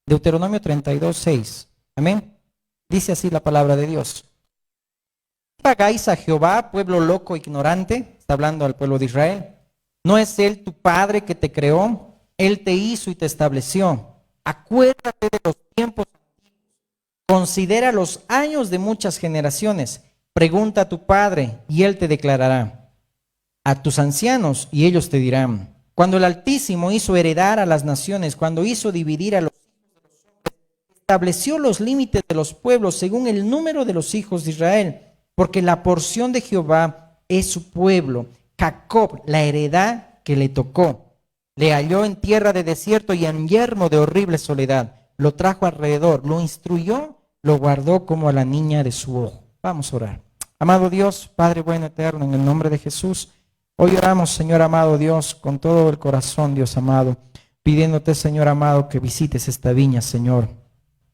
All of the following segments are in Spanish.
Deuteronomio 32:6. Amén. Dice así la palabra de Dios. ¿Pagáis a Jehová, pueblo loco, ignorante? Está hablando al pueblo de Israel. ¿No es Él tu Padre que te creó? Él te hizo y te estableció. Acuérdate de los tiempos. Considera los años de muchas generaciones. Pregunta a tu Padre y Él te declarará. A tus ancianos y ellos te dirán. Cuando el Altísimo hizo heredar a las naciones, cuando hizo dividir a los estableció los límites de los pueblos según el número de los hijos de Israel, porque la porción de Jehová es su pueblo, Jacob, la heredad que le tocó. Le halló en tierra de desierto y en yermo de horrible soledad. Lo trajo alrededor, lo instruyó, lo guardó como a la niña de su ojo. Vamos a orar. Amado Dios, Padre bueno eterno, en el nombre de Jesús, hoy oramos, Señor amado Dios, con todo el corazón, Dios amado, pidiéndote, Señor amado, que visites esta viña, Señor.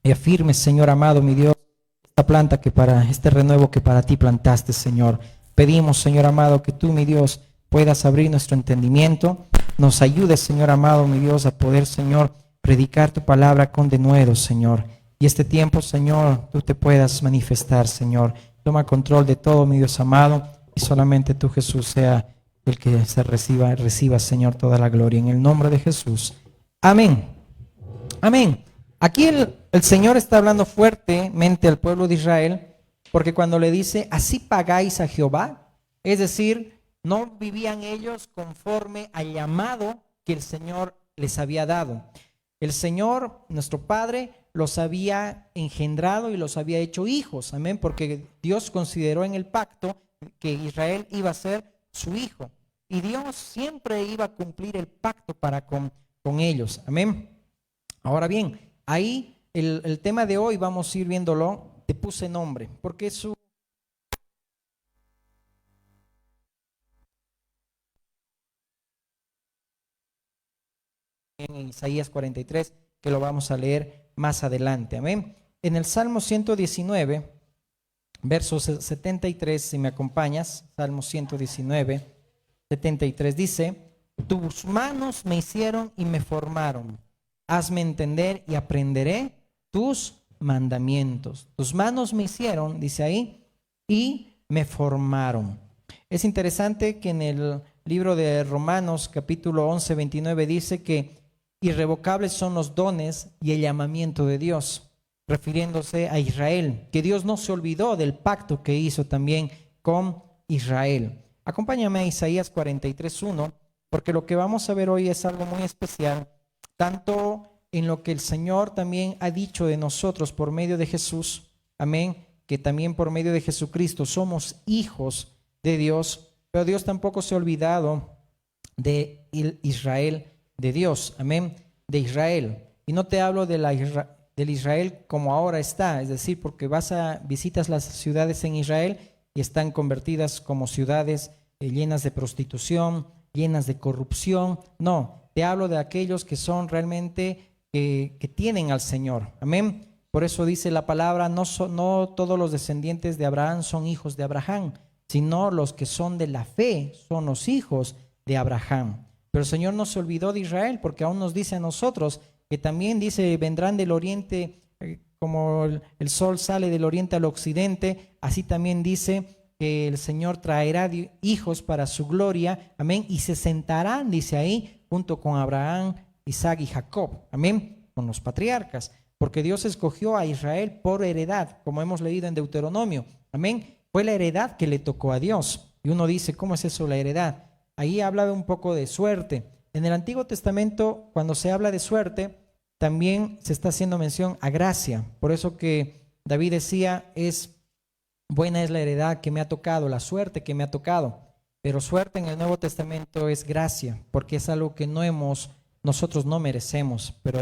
Y afirmes, Señor amado, mi Dios, esta planta que para este renuevo que para ti plantaste, Señor. Pedimos, Señor amado, que tú, mi Dios, puedas abrir nuestro entendimiento. Nos ayudes, Señor amado, mi Dios, a poder, Señor, predicar tu palabra con denuedo, Señor. Y este tiempo, Señor, tú te puedas manifestar, Señor. Toma control de todo, mi Dios amado, y solamente tú, Jesús, sea el que se reciba, Señor, toda la gloria. En el nombre de Jesús. Amén. Amén. Aquí el Señor está hablando fuertemente al pueblo de Israel, porque cuando le dice, así pagáis a Jehová, es decir, no vivían ellos conforme al llamado que el Señor les había dado. El Señor, nuestro Padre, los había engendrado y los había hecho hijos, amén, porque Dios consideró en el pacto que Israel iba a ser su hijo, y Dios siempre iba a cumplir el pacto para con ellos, amén. Ahora bien, ahí el tema de hoy vamos a ir viéndolo, te puse nombre, porque su en Isaías 43, que lo vamos a leer más adelante, amén. En el Salmo 119, verso 73, si me acompañas, Salmo 119, 73, dice, tus manos me hicieron y me formaron, hazme entender y aprenderé tus mandamientos. Tus manos me hicieron, dice ahí, y me formaron. Es interesante que en el libro de Romanos, capítulo 11, 29, dice que irrevocables son los dones y el llamamiento de Dios, refiriéndose a Israel, que Dios no se olvidó del pacto que hizo también con Israel. Acompáñame a Isaías 43:1, porque lo que vamos a ver hoy es algo muy especial, tanto en lo que el Señor también ha dicho de nosotros por medio de Jesús, amén, que también por medio de Jesucristo somos hijos de Dios, pero Dios tampoco se ha olvidado de Israel, de Dios, amén, de Israel. Y no te hablo de del Israel como ahora está, es decir, porque visitas las ciudades en Israel y están convertidas como ciudades llenas de prostitución, llenas de corrupción. No, te hablo de aquellos que son realmente que tienen al Señor, amén. Por eso dice la palabra, no todos los descendientes de Abraham son hijos de Abraham, sino los que son de la fe son los hijos de Abraham. Pero el Señor no se olvidó de Israel, porque aún nos dice a nosotros que también dice, vendrán del oriente, como el sol sale del oriente al occidente, así también dice que el Señor traerá hijos para su gloria, amén, y se sentarán, dice ahí, junto con Abraham, Isaac y Jacob, amén, con los patriarcas, porque Dios escogió a Israel por heredad, como hemos leído en Deuteronomio, amén, fue la heredad que le tocó a Dios. Y uno dice, ¿cómo es eso la heredad? Ahí habla un poco de suerte. En el Antiguo Testamento, cuando se habla de suerte, también se está haciendo mención a gracia. Por eso que David decía, buena es la heredad que me ha tocado, la suerte que me ha tocado. Pero suerte en el Nuevo Testamento es gracia, porque es algo que nosotros no merecemos, pero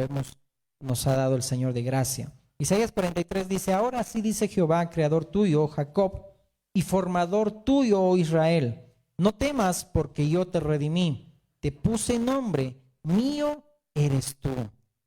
nos ha dado el Señor de gracia. Isaías 43 dice, ahora sí dice Jehová, creador tuyo, Jacob, y formador tuyo, oh Israel. No temas porque yo te redimí, te puse nombre, mío eres tú.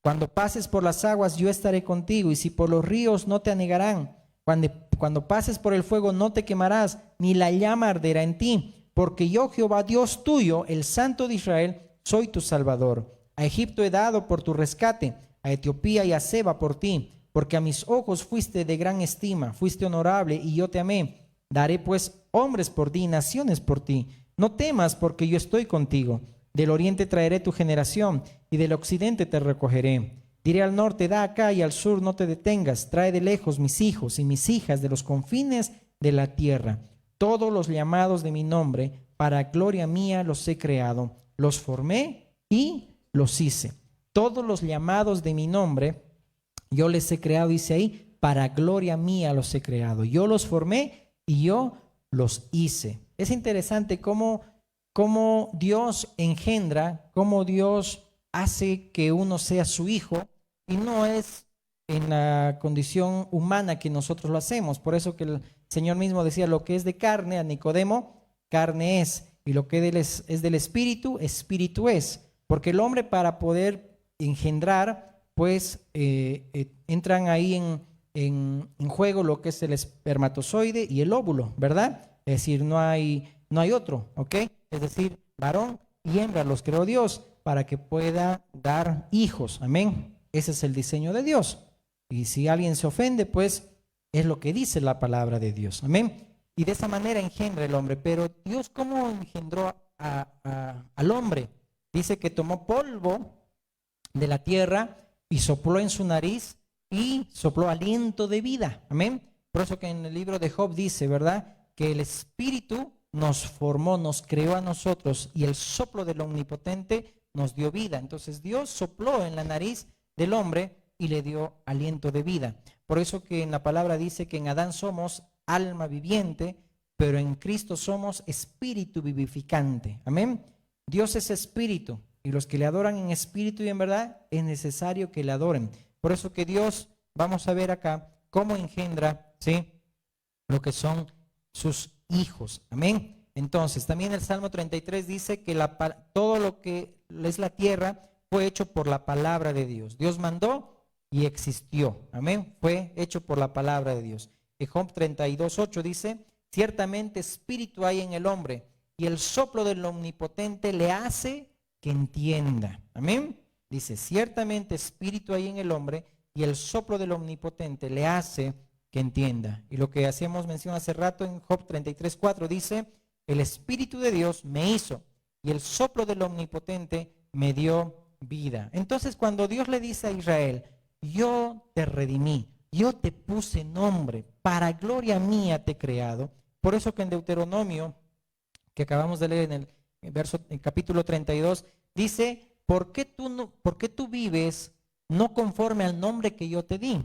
Cuando pases por las aguas yo estaré contigo, y si por los ríos no te anegarán. Cuando pases por el fuego no te quemarás, ni la llama arderá en ti, porque yo Jehová Dios tuyo, el Santo de Israel, soy tu Salvador. A Egipto he dado por tu rescate, a Etiopía y a Seba por ti, porque a mis ojos fuiste de gran estima, fuiste honorable y yo te amé. Daré pues hombres por ti y naciones por ti. No temas, porque yo estoy contigo. Del oriente traeré tu generación y del occidente te recogeré. Diré al norte, da acá, y al sur no te detengas. Trae de lejos mis hijos y mis hijas de los confines de la tierra. Todos los llamados de mi nombre, para gloria mía los he creado. Los formé y los hice. Todos los llamados de mi nombre, yo les he creado, dice ahí, para gloria mía los he creado. Yo los formé y yo los hice. Es interesante cómo Dios engendra, cómo Dios hace que uno sea su hijo, y no es en la condición humana que nosotros lo hacemos. Por eso que el Señor mismo decía, lo que es de carne, a Nicodemo, carne es, y lo que es del espíritu, espíritu es. Porque el hombre, para poder engendrar, pues entran ahí en juego lo que es el espermatozoide y el óvulo, ¿verdad? Es decir, no hay otro, ¿ok? Es decir, varón y hembra los creó Dios para que pueda dar hijos, amén. Ese es el diseño de Dios. Y si alguien se ofende, pues es lo que dice la palabra de Dios, amén. Y de esa manera engendra el hombre. Pero Dios, ¿cómo engendró al hombre? Dice que tomó polvo de la tierra y sopló en su nariz y sopló aliento de vida, amén. Por eso que en el libro de Job dice, ¿verdad?, que el Espíritu nos formó, nos creó a nosotros, y el soplo del Omnipotente nos dio vida. Entonces Dios sopló en la nariz del hombre y le dio aliento de vida. Por eso que en la palabra dice que en Adán somos alma viviente, pero en Cristo somos espíritu vivificante, amén. Dios es espíritu, y los que le adoran en espíritu y en verdad es necesario que le adoren. Por eso que Dios, vamos a ver acá cómo engendra, ¿sí?, lo que son sus hijos, amén. Entonces también el Salmo 33 dice que todo lo que es la tierra fue hecho por la palabra de Dios. Dios mandó y existió, amén. Fue hecho por la palabra de Dios. Y Job 32:8 dice, ciertamente espíritu hay en el hombre, y el soplo del Omnipotente le hace que entienda, amén. Dice, ciertamente espíritu hay en el hombre, y el soplo del Omnipotente le hace que entienda. Y lo que hacíamos mención hace rato en Job 33:4 dice, el Espíritu de Dios me hizo, y el soplo del Omnipotente me dio vida. Entonces, cuando Dios le dice a Israel, yo te redimí, yo te puse nombre, para gloria mía te he creado. Por eso que en Deuteronomio, que acabamos de leer en el capítulo 32, dice, ¿por qué tú vives no conforme al nombre que yo te di?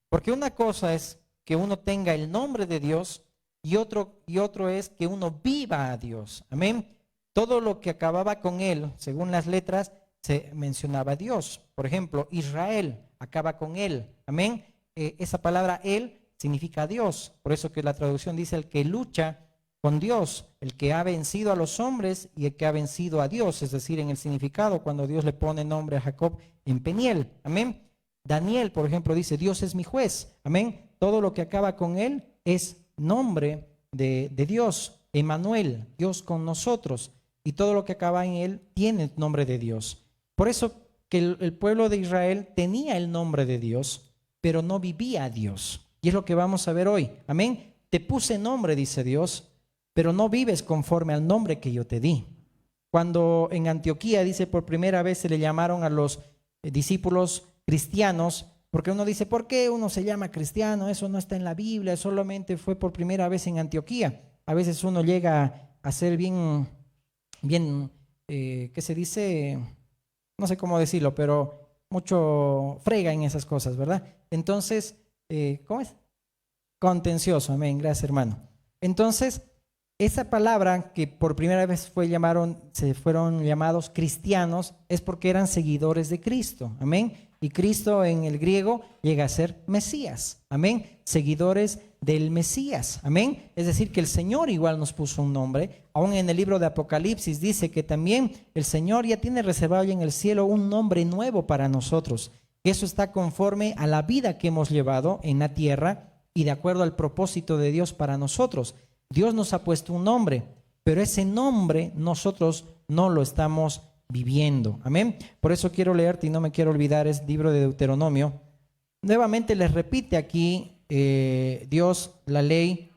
Porque una cosa es que uno tenga el nombre de Dios, y otro es que uno viva a Dios, amén. Todo lo que acababa con él, según las letras, se mencionaba a Dios. Por ejemplo, Israel acaba con él, amén. Esa palabra él significa Dios. Por eso que la traducción dice el que lucha con Dios, el que ha vencido a los hombres y el que ha vencido a Dios. Es decir, en el significado, cuando Dios le pone nombre a Jacob en Peniel, amén. Daniel, por ejemplo, dice, Dios es mi juez, amén. Todo lo que acaba con él es nombre de Dios. Emmanuel, Dios con nosotros. Y todo lo que acaba en él tiene nombre de Dios. Por eso que el pueblo de Israel tenía el nombre de Dios, pero no vivía a Dios. Y es lo que vamos a ver hoy, amén. Te puse nombre, dice Dios, pero no vives conforme al nombre que yo te di. Cuando en Antioquía, dice, por primera vez se le llamaron a los discípulos cristianos, porque uno dice, ¿por qué uno se llama cristiano? Eso no está en la Biblia, solamente fue por primera vez en Antioquía. A veces uno llega a ser bien, ¿qué se dice? No sé cómo decirlo, pero mucho frega en esas cosas, ¿verdad? Entonces, ¿cómo es? Contencioso, amén, gracias hermano. Entonces, esa palabra que por primera vez se fueron llamados cristianos, es porque eran seguidores de Cristo, amén. Y Cristo en el griego llega a ser Mesías, amén. Seguidores del Mesías, amén. Es decir, que el Señor igual nos puso un nombre. Aún en el libro de Apocalipsis dice que también el Señor ya tiene reservado en el cielo un nombre nuevo para nosotros. Eso está conforme a la vida que hemos llevado en la tierra y de acuerdo al propósito de Dios para nosotros. Dios nos ha puesto un nombre, pero ese nombre nosotros no lo estamos viviendo. Amén. Por eso quiero leerte y no me quiero olvidar, es libro de Deuteronomio. Nuevamente les repite aquí Dios la ley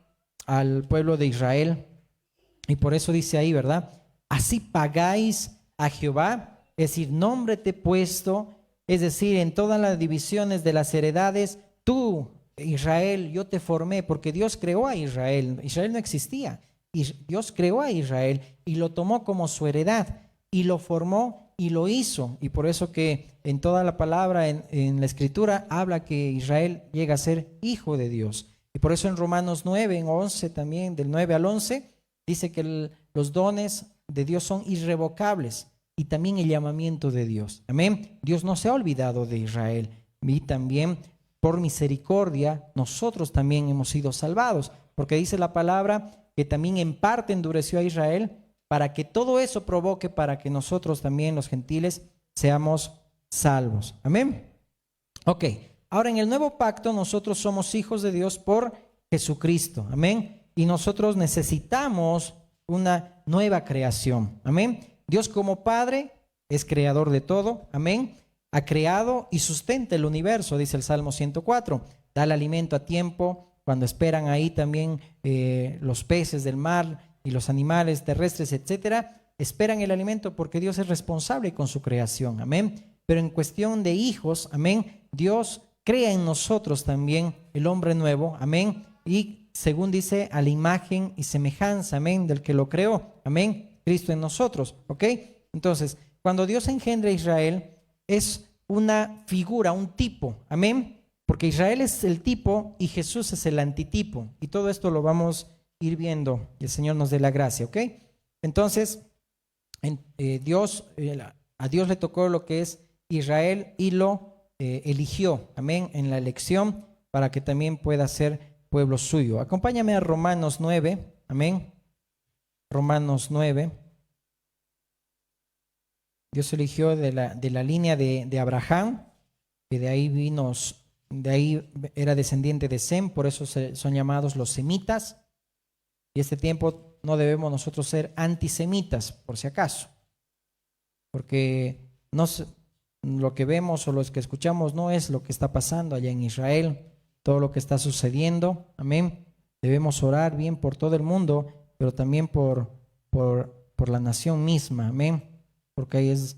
al pueblo de Israel. Y por eso dice ahí, ¿verdad? Así pagáis a Jehová, es decir, nombre te he puesto, es decir, en todas las divisiones de las heredades, tú, Israel, yo te formé, porque Dios creó a Israel. Israel no existía. Y Dios creó a Israel y lo tomó como su heredad y lo formó y lo hizo. Y por eso que en toda la palabra, en la escritura, habla que Israel llega a ser hijo de Dios. Y por eso en Romanos 9, en 11 también, del 9 al 11, dice que los dones de Dios son irrevocables y también el llamamiento de Dios. Amén. Dios no se ha olvidado de Israel y también por misericordia nosotros también hemos sido salvados, porque dice la palabra que también en parte endureció a Israel para que todo eso provoque para que nosotros también los gentiles seamos salvos. Amén. Ok, ahora en el nuevo pacto nosotros somos hijos de Dios por Jesucristo. Amén. Y nosotros necesitamos una nueva creación. Amén. Dios como Padre es creador de todo. Amén. Ha creado y sustenta el universo, dice el Salmo 104. Da el alimento a tiempo, cuando esperan ahí también los peces del mar y los animales terrestres, etcétera. Esperan el alimento porque Dios es responsable con su creación. Amén. Pero en cuestión de hijos, amén, Dios crea en nosotros también el hombre nuevo. Amén. Y según dice, a la imagen y semejanza, amén, del que lo creó, amén, Cristo en nosotros, ¿ok? Entonces, cuando Dios engendra a Israel, es una figura, un tipo, amén, porque Israel es el tipo y Jesús es el antitipo, y todo esto lo vamos a ir viendo, y el Señor nos dé la gracia, ¿ok? Entonces, a Dios le tocó lo que es Israel y lo eligió, amén, en la elección, para que también pueda ser pueblo suyo. Acompáñame a Romanos 9, amén. Romanos 9. Dios eligió de la línea de Abraham, que de ahí era descendiente de Sem, por eso son llamados los semitas. Y este tiempo no debemos nosotros ser antisemitas, por si acaso, porque lo que vemos o lo que escuchamos no es lo que está pasando allá en Israel. Todo lo que está sucediendo, amén. Debemos orar bien por todo el mundo, pero también por la nación misma, amén. Porque ahí es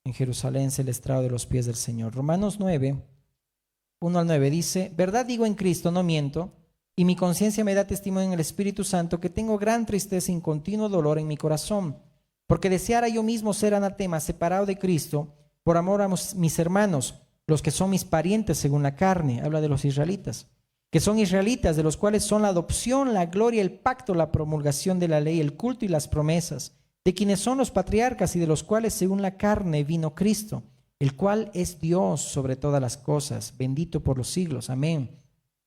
en Jerusalén el estrado de los pies del Señor. Romanos 9, 1 al 9 dice: verdad digo en Cristo, no miento, y mi conciencia me da testimonio en el Espíritu Santo que tengo gran tristeza y continuo dolor en mi corazón, porque deseara yo mismo ser anatema, separado de Cristo, por amor a mis hermanos, los que son mis parientes según la carne. Habla de los israelitas, que son israelitas, de los cuales son la adopción, la gloria, el pacto, la promulgación de la ley, el culto y las promesas, de quienes son los patriarcas y de los cuales según la carne vino Cristo, el cual es Dios sobre todas las cosas, bendito por los siglos. Amén.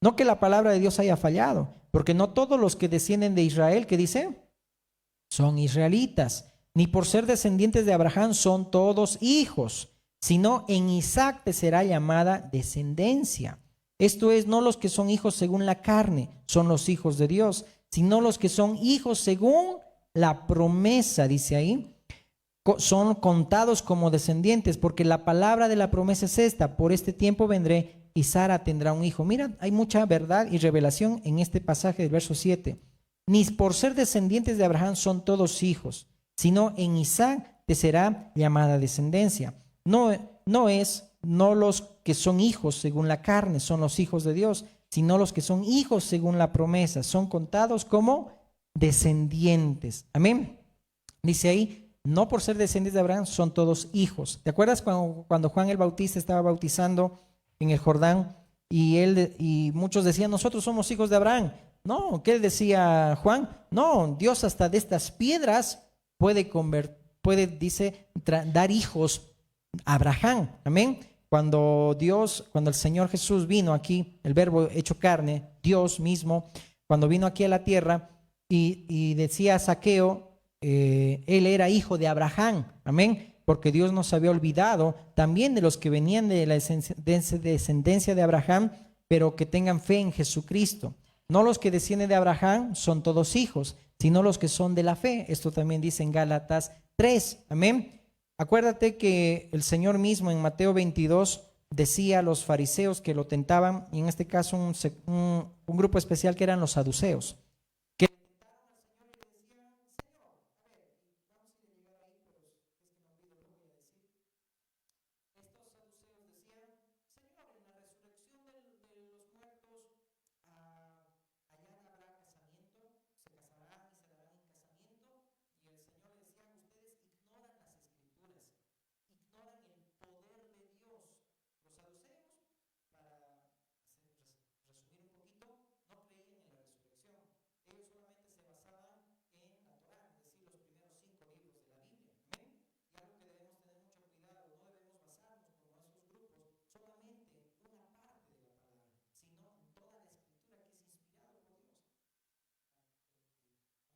No que la palabra de Dios haya fallado, porque no todos los que descienden de Israel, ¿qué dice? Son israelitas, ni por ser descendientes de Abraham son todos hijos, sino en Isaac te será llamada descendencia. Esto es, no los que son hijos según la carne, son los hijos de Dios, sino los que son hijos según la promesa, dice ahí, son contados como descendientes, porque la palabra de la promesa es esta: por este tiempo vendré y Sara tendrá un hijo. Mira, hay mucha verdad y revelación en este pasaje del verso 7. Ni por ser descendientes de Abraham son todos hijos, sino en Isaac te será llamada descendencia. No los que son hijos según la carne son los hijos de Dios, sino los que son hijos según la promesa, son contados como descendientes. Amén. Dice ahí, no por ser descendientes de Abraham son todos hijos. ¿Te acuerdas cuando Juan el Bautista estaba bautizando en el Jordán y muchos decían, nosotros somos hijos de Abraham? No, ¿qué decía Juan? No, Dios hasta de estas piedras puede dice, dar hijos a Abraham. Amén. Cuando el Señor Jesús vino aquí, el verbo hecho carne, Dios mismo, cuando vino aquí a la tierra y decía a Zaqueo, él era hijo de Abraham. Amén. Porque Dios no se había olvidado también de los que venían de la descendencia de Abraham, pero que tengan fe en Jesucristo. No los que descienden de Abraham son todos hijos, sino los que son de la fe. Esto también dice en Gálatas 3. Amén. Acuérdate que el Señor mismo en Mateo 22 decía a los fariseos que lo tentaban, y en este caso un grupo especial que eran los saduceos, que estos saduceos decían, Señor, en la resurrección de los muertos, allá habrá casamiento, se casarán y se darán en casamiento. Y el Señor le decía, ustedes ignoran las escrituras, ignoran el poder de Dios. Los saduceos, para resumir un poquito, no creían en la resurrección. Ellos solamente se basaban en la Torá, es decir, los primeros 5 libros de la Biblia. Amén. Y algo que debemos tener mucho cuidado, no debemos basarnos como esos grupos solamente en una parte de la palabra, sino en toda la escritura que es inspirado por Dios.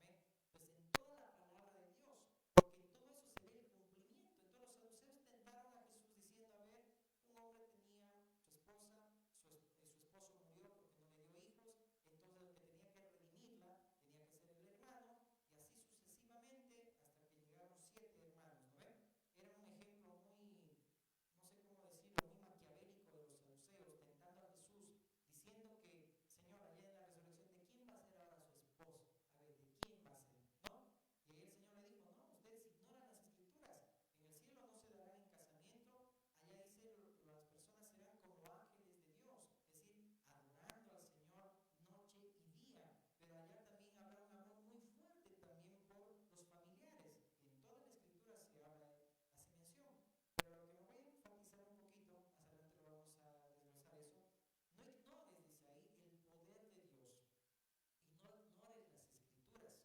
Amén. Pues en toda la palabra de Dios, porque en todo eso se ve el cumplimiento. Entonces los saduceos tentaron a Jesús diciendo, a ver, un hombre tenía su esposa, su esposo murió porque no le dio hijos, entonces el que tenía que redimirla tenía que ser el hermano, y así sucesivamente hasta que llegaron 7 hermanos, ¿no ven? Era un ejemplo muy, no sé cómo decirlo, muy maquiavélico de los saduceos, tentando a Jesús, diciendo que, Señor, allá en la resurrección, ¿de quién va a ser ahora su esposa? A ver, ¿de quién va a ser? ¿No? Y ahí el Señor le dijo, no, ustedes ignoran las escrituras, en el cielo no se darán en casamiento, allá dice, las personas serán como ángeles de Dios, es decir, adorando al Señor noche y día, pero allá también habrá un amor muy fuerte también por los familiares, en toda la escritura se habla, hace mención. Pero lo que me voy a enfatizar un poquito, más adelante lo vamos a desglosar eso, no ignores, dice ahí, el poder de Dios y no ignores las escrituras.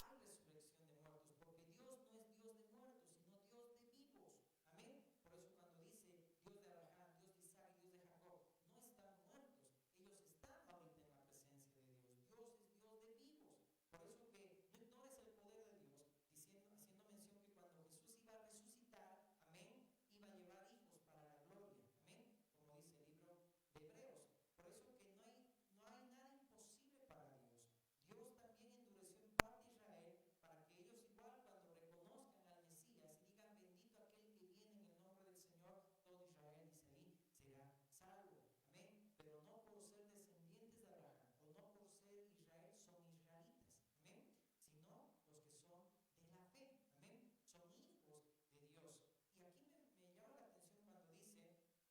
Hay resurrección de muertos, porque Dios no es Dios de muertos, sino Dios de vivos. Amén. Por eso cuando dice Dios de Abraham, Dios de Isaac y Dios de Jacob, no están muertos, ellos están ahorita en la presencia de Dios. Dios es Dios de vivos. Por eso que no ignores el poder de Dios, haciendo mención que cuando Jesús iba a resucitar, amén, iba a llevar hijos para la gloria. Amén. Como dice el libro de Hebreos. Por eso que no hay nada imposible para Dios. Dios también endureció en parte a Israel para que ellos igual cuando reconozcan al Mesías y digan bendito aquel que viene en el nombre del Señor, todo Israel, dice ahí, será salvo. Amén. Pero no por ser descendientes de Abraham o no por ser Israel son israelitas. Amén. Sino los que son de la fe. Amén. Son hijos de Dios. Y aquí me llama la atención cuando dice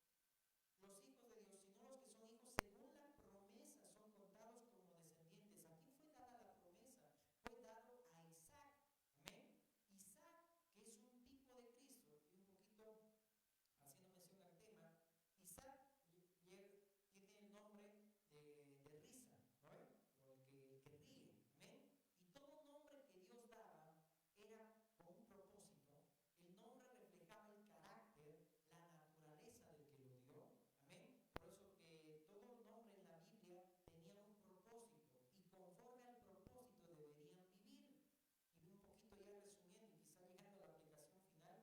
los hijos de Dios, sino los que son hijos según la promesa son contados como descendientes. ¿A quién fue dada la promesa? Fue dado a Isaac. Amén. Isaac, que es un tipo de Cristo, y un poquito haciendo mención al tema, Isaac tiene el nombre de risa, ¿no ven? O el que ríe. Amén. Y todo nombre que Dios daba era con un propósito. El nombre reflejaba el carácter, la naturaleza del que lo dio. Amén. Por eso que todo nombre en la Biblia tenía un propósito y conforme al propósito deberían vivir. Y un poquito ya resumiendo y quizá llegando a la aplicación final,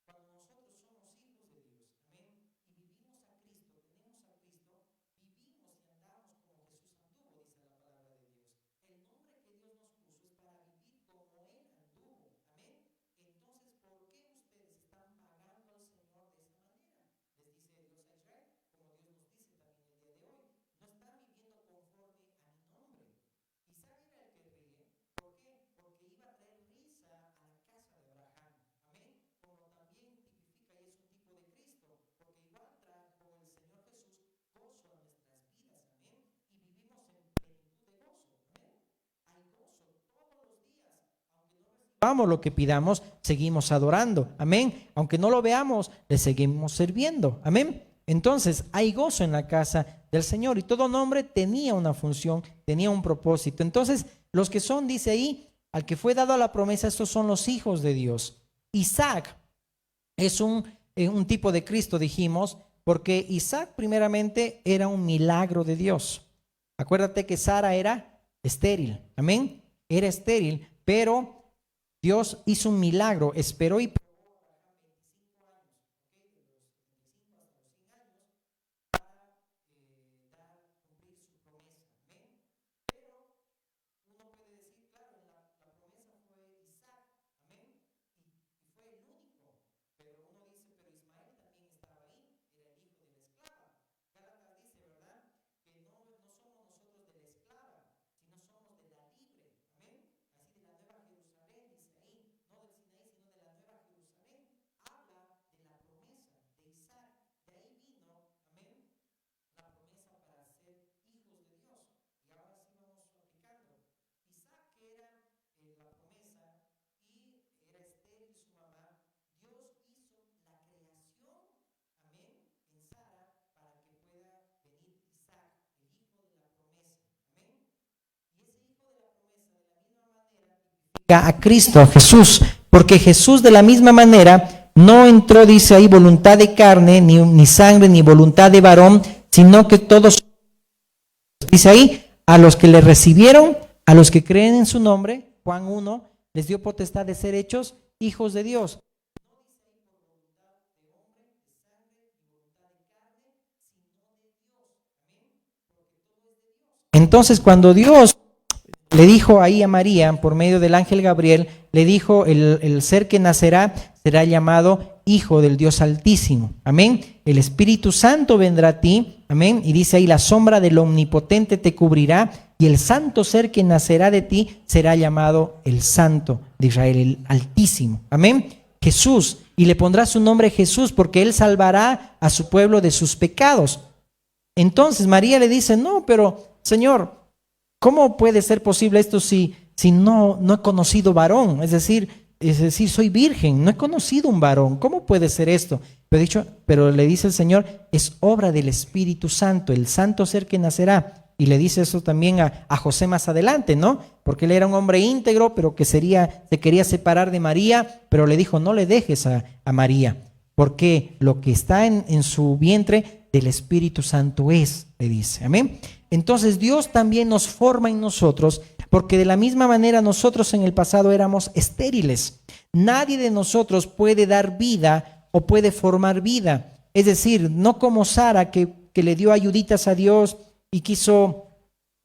cuando nosotros somos hijos de Dios, amén, y vivimos a Cristo, tenemos a Cristo, vivimos y andamos como Jesús anduvo, dice la palabra de Dios. El nombre que Dios nos puso es para vivir como Él anduvo, amén. Entonces, ¿por qué ustedes están pagando al Señor de esa manera? Les dice Dios a Israel, como Dios nos dice también el día de hoy. No están viviendo conforme a mi nombre. Isaac era el que ríe. ¿Por qué? Porque iba a traer risa a la casa de Abraham. Amén. Como también tipifica y es un tipo de Cristo. Porque igual trajo el Señor Jesús gozo a nuestras vidas. Amén. Y vivimos en plenitud de gozo. Amén. Hay gozo todos los días. Aunque no recibamos lo que pidamos, seguimos adorando. Amén. Aunque no lo veamos, le seguimos sirviendo. Amén. Entonces hay gozo en la casa del Señor y todo nombre tenía una función, tenía un propósito. Entonces los que son, dice ahí, al que fue dado la promesa, estos son los hijos de Dios. Isaac es un tipo de Cristo, dijimos, porque Isaac primeramente era un milagro de Dios. Acuérdate que Sara era estéril, amén, era estéril, pero Dios hizo un milagro, esperó y probó a Abraham 25 años, ¿ok? De los 75 hasta los 100 años para cumplir su promesa, amén. Pero uno puede decir, claro, la promesa fue Isaac, amén, y fue el único. a Cristo, a Jesús, porque Jesús de la misma manera no entró, dice ahí, voluntad de carne, ni sangre, ni voluntad de varón, sino que todos, dice ahí, a los que le recibieron, a los que creen en su nombre, Juan 1, les dio potestad de ser hechos hijos de Dios. Entonces, cuando Dios le dijo ahí a María, por medio del ángel Gabriel, le dijo, el ser que nacerá será llamado Hijo del Dios Altísimo. Amén. El Espíritu Santo vendrá a ti. Amén. Y dice ahí, la sombra del Omnipotente te cubrirá y el santo ser que nacerá de ti será llamado el Santo de Israel, el Altísimo. Amén. Jesús. Y le pondrá su nombre Jesús porque él salvará a su pueblo de sus pecados. Entonces María le dice, no, pero Señor, ¿cómo puede ser posible esto si no he conocido varón? Es decir, soy virgen, no he conocido un varón. ¿Cómo puede ser esto? Pero le dice el Señor, es obra del Espíritu Santo, el santo ser que nacerá. Y le dice eso también a José más adelante, ¿no? Porque él era un hombre íntegro, pero que se quería separar de María, pero le dijo, no le dejes a María, porque lo que está en su vientre del Espíritu Santo es, le dice. Amén. Entonces Dios también nos forma en nosotros, porque de la misma manera nosotros en el pasado éramos estériles. Nadie de nosotros puede dar vida o puede formar vida. Es decir, no como Sara que le dio ayuditas a Dios y quiso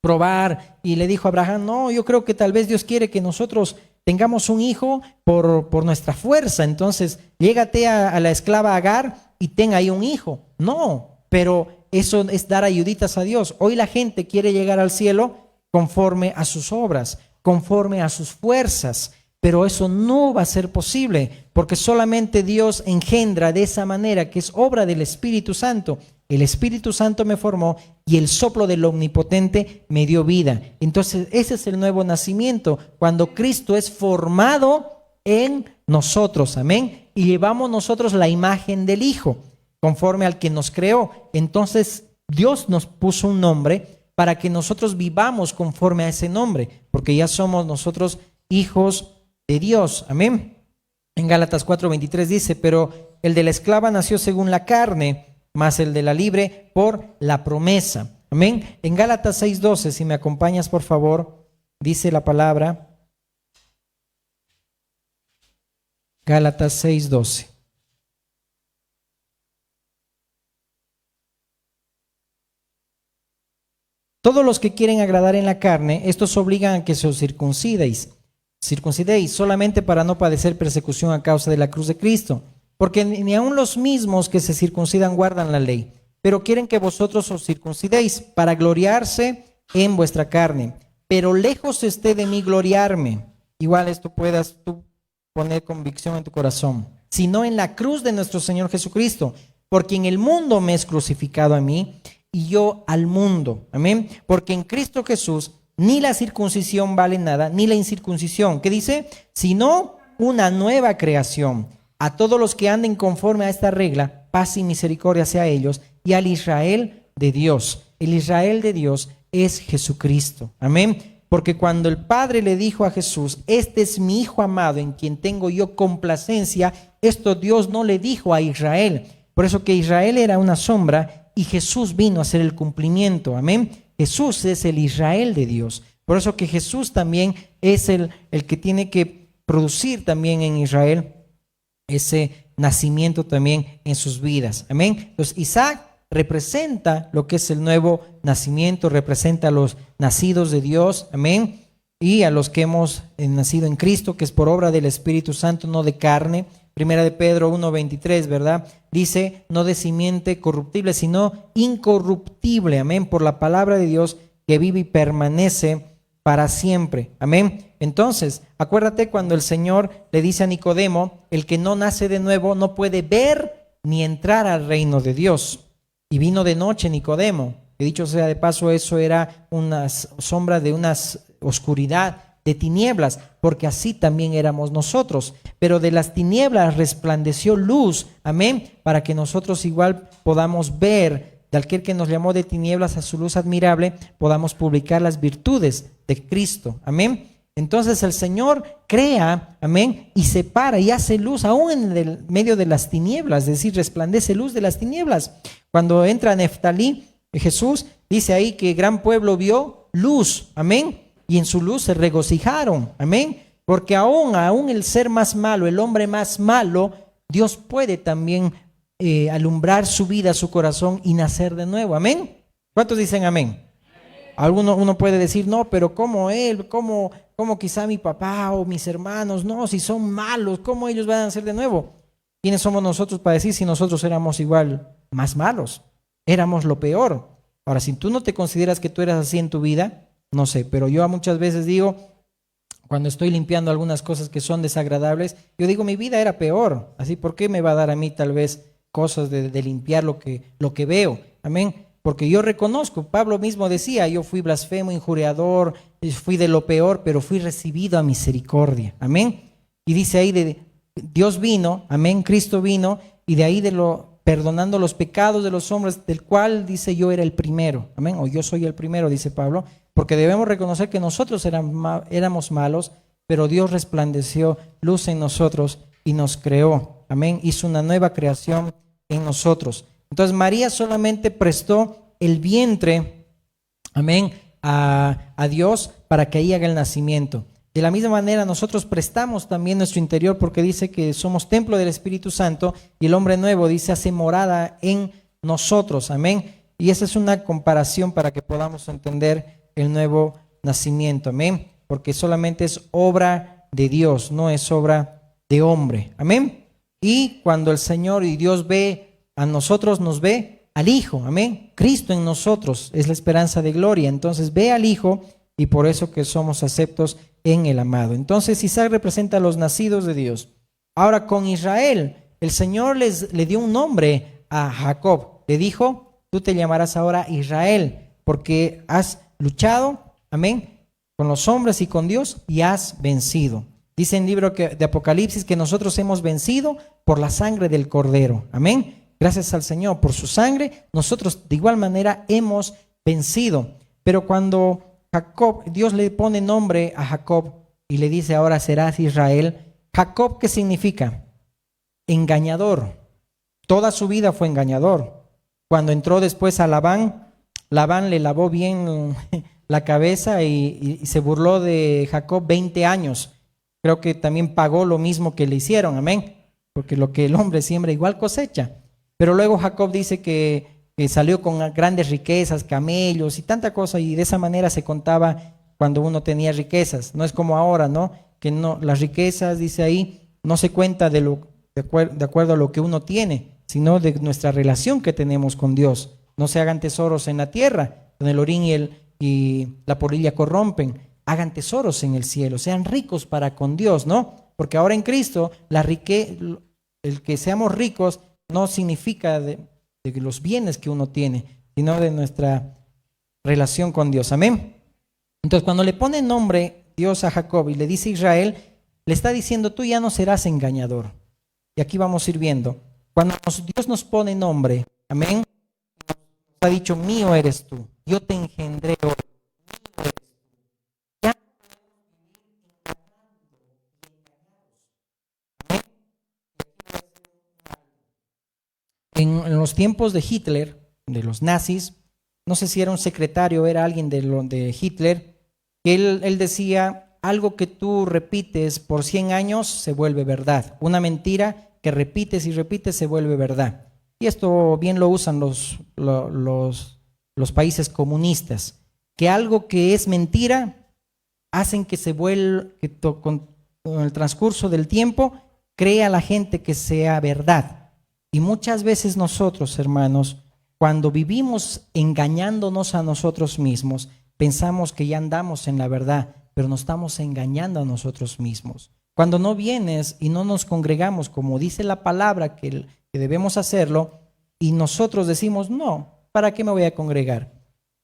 probar y le dijo a Abraham, no, yo creo que tal vez Dios quiere que nosotros tengamos un hijo por nuestra fuerza. Entonces, llégate a la esclava Agar y ten ahí un hijo. No, pero eso es dar ayuditas a Dios. Hoy la gente quiere llegar al cielo conforme a sus obras, conforme a sus fuerzas, pero eso no va a ser posible porque solamente Dios engendra de esa manera, que es obra del Espíritu Santo. El Espíritu Santo me formó y el soplo del Omnipotente me dio vida. Entonces ese es el nuevo nacimiento, cuando Cristo es formado en nosotros, amén, y llevamos nosotros la imagen del Hijo conforme al que nos creó. Entonces Dios nos puso un nombre para que nosotros vivamos conforme a ese nombre, porque ya somos nosotros hijos de Dios. Amén. En Gálatas 4:23 dice, pero el de la esclava nació según la carne, más el de la libre por la promesa. Amén. En Gálatas 6:12, si me acompañas por favor, dice la palabra. Gálatas 6:12. Todos los que quieren agradar en la carne, estos obligan a que se os circuncidéis solamente para no padecer persecución a causa de la cruz de Cristo. Porque ni aun los mismos que se circuncidan guardan la ley, pero quieren que vosotros os circuncidéis para gloriarse en vuestra carne. Pero lejos esté de mí gloriarme. Igual esto puedas tú poner convicción en tu corazón, sino en la cruz de nuestro Señor Jesucristo, porque en el mundo me es crucificado a mí y yo al mundo. Amén. Porque en Cristo Jesús ni la circuncisión vale nada, ni la incircuncisión. ¿Qué dice? Sino una nueva creación. A todos los que anden conforme a esta regla, paz y misericordia sea a ellos y al Israel de Dios. El Israel de Dios es Jesucristo. Amén. Porque cuando el Padre le dijo a Jesús, este es mi Hijo amado en quien tengo yo complacencia, esto Dios no le dijo a Israel. Por eso que Israel era una sombra y Jesús vino a ser el cumplimiento. Amén. Jesús es el Israel de Dios. Por eso que Jesús también es el que tiene que producir también en Israel ese nacimiento también en sus vidas. Amén. Entonces Isaac representa lo que es el nuevo nacimiento, representa a los nacidos de Dios. Amén. Y a los que hemos nacido en Cristo, que es por obra del Espíritu Santo, no de carne. Primera de Pedro 1:23, ¿verdad? Dice, no de simiente corruptible, sino incorruptible. Amén. Por la palabra de Dios que vive y permanece para siempre. Amén. Entonces, acuérdate cuando el Señor le dice a Nicodemo, el que no nace de nuevo no puede ver ni entrar al reino de Dios. Y vino de noche Nicodemo. Que dicho sea de paso, eso era una sombra de una oscuridad, de tinieblas, porque así también éramos nosotros. Pero de las tinieblas resplandeció luz. Amén. Para que nosotros igual podamos ver, de aquel que nos llamó de tinieblas a su luz admirable, podamos publicar las virtudes de Cristo. Amén. Entonces el Señor crea, amén, y separa y hace luz aún en el medio de las tinieblas, es decir, resplandece luz de las tinieblas. Cuando entra Neftalí, Jesús dice ahí que gran pueblo vio luz, amén, y en su luz se regocijaron, amén, porque aún el ser más malo, el hombre más malo, Dios puede también alumbrar su vida, su corazón y nacer de nuevo, amén. ¿Cuántos dicen amén? Uno puede decir, no, pero ¿cómo él? ¿Cómo quizá mi papá o mis hermanos? No, si son malos, ¿cómo ellos van a nacer de nuevo? ¿Quiénes somos nosotros para decir si nosotros éramos igual más malos? Éramos lo peor. Ahora, si tú no te consideras que tú eras así en tu vida, no sé, pero yo muchas veces digo, cuando estoy limpiando algunas cosas que son desagradables, yo digo, mi vida era peor. Así, ¿por qué me va a dar a mí tal vez cosas de limpiar lo que veo? Amén. Porque yo reconozco, Pablo mismo decía, yo fui blasfemo, injuriador, fui de lo peor, pero fui recibido a misericordia. Amén. Y dice ahí, Dios vino, amén, Cristo vino, y de ahí perdonando los pecados de los hombres, del cual dice yo era el primero. Amén. O yo soy el primero, dice Pablo, porque debemos reconocer que nosotros éramos malos, pero Dios resplandeció luz en nosotros y nos creó. Amén. Hizo una nueva creación en nosotros. Entonces María solamente prestó el vientre, amén, a Dios para que ahí haga el nacimiento. De la misma manera nosotros prestamos también nuestro interior, porque dice que somos templo del Espíritu Santo y el hombre nuevo, dice, hace morada en nosotros, amén. Y esa es una comparación para que podamos entender el nuevo nacimiento, amén, porque solamente es obra de Dios, no es obra de hombre, amén. Y cuando el Señor y Dios ve a nosotros, nos ve al Hijo, amén. Cristo en nosotros es la esperanza de gloria. Entonces ve al Hijo y por eso que somos aceptos en el amado. Entonces Isaac representa a los nacidos de Dios. Ahora con Israel, el Señor le dio un nombre a Jacob. Le dijo, tú te llamarás ahora Israel, porque has luchado, amén, con los hombres y con Dios y has vencido. Dice en el libro de Apocalipsis que nosotros hemos vencido por la sangre del Cordero, amén. Gracias al Señor por su sangre, nosotros de igual manera hemos vencido. Pero cuando Dios le pone nombre a Jacob y le dice ahora serás Israel, Jacob, ¿qué significa? Engañador. Toda su vida fue engañador. Cuando entró después a Labán le lavó bien la cabeza y se burló de Jacob 20 años. Creo que también pagó lo mismo que le hicieron, amén. Porque lo que el hombre siembra igual cosecha. Pero luego Jacob dice que salió con grandes riquezas, camellos y tanta cosa, y de esa manera se contaba cuando uno tenía riquezas. No es como ahora, ¿no? Que no, las riquezas, dice ahí, no se cuenta de acuerdo a lo que uno tiene, sino de nuestra relación que tenemos con Dios. No se hagan tesoros en la tierra, donde el orín y la polilla corrompen. Hagan tesoros en el cielo, sean ricos para con Dios, ¿no? Porque ahora en Cristo, el que seamos ricos no significa de los bienes que uno tiene, sino de nuestra relación con Dios. Amén. Entonces, cuando le pone nombre Dios a Jacob y le dice Israel, le está diciendo, tú ya no serás engañador. Y aquí vamos a ir viendo. Cuando Dios nos pone nombre, amén, nos ha dicho, mío eres tú, yo te engendré hoy. En los tiempos de Hitler, de los nazis, no sé si era un secretario, era alguien de Hitler, que él decía, algo que tú repites por 100 años se vuelve verdad. Una mentira que repites y repites se vuelve verdad. Y esto bien lo usan los países comunistas, que algo que es mentira hacen que se vuelva, con el transcurso del tiempo, crea a la gente que sea verdad. Y muchas veces nosotros, hermanos, cuando vivimos engañándonos a nosotros mismos, pensamos que ya andamos en la verdad, pero nos estamos engañando a nosotros mismos. Cuando no vienes y no nos congregamos, como dice la palabra que debemos hacerlo, y nosotros decimos, no, ¿para qué me voy a congregar?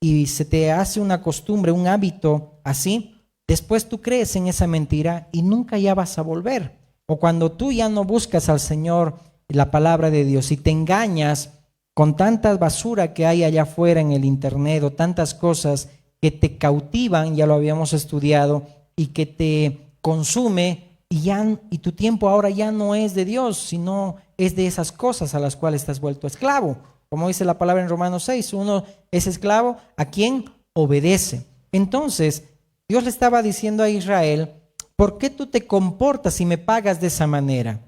Y se te hace una costumbre, un hábito así, después tú crees en esa mentira y nunca ya vas a volver. O cuando tú ya no buscas al Señor, la palabra de Dios, y te engañas con tanta basura que hay allá afuera en el internet o tantas cosas que te cautivan, ya lo habíamos estudiado, y que te consume y tu tiempo ahora ya no es de Dios, sino es de esas cosas a las cuales estás vuelto esclavo. Como dice la palabra en Romanos 6, uno es esclavo a quien obedece. Entonces, Dios le estaba diciendo a Israel, ¿por qué tú te comportas y me pagas de esa manera?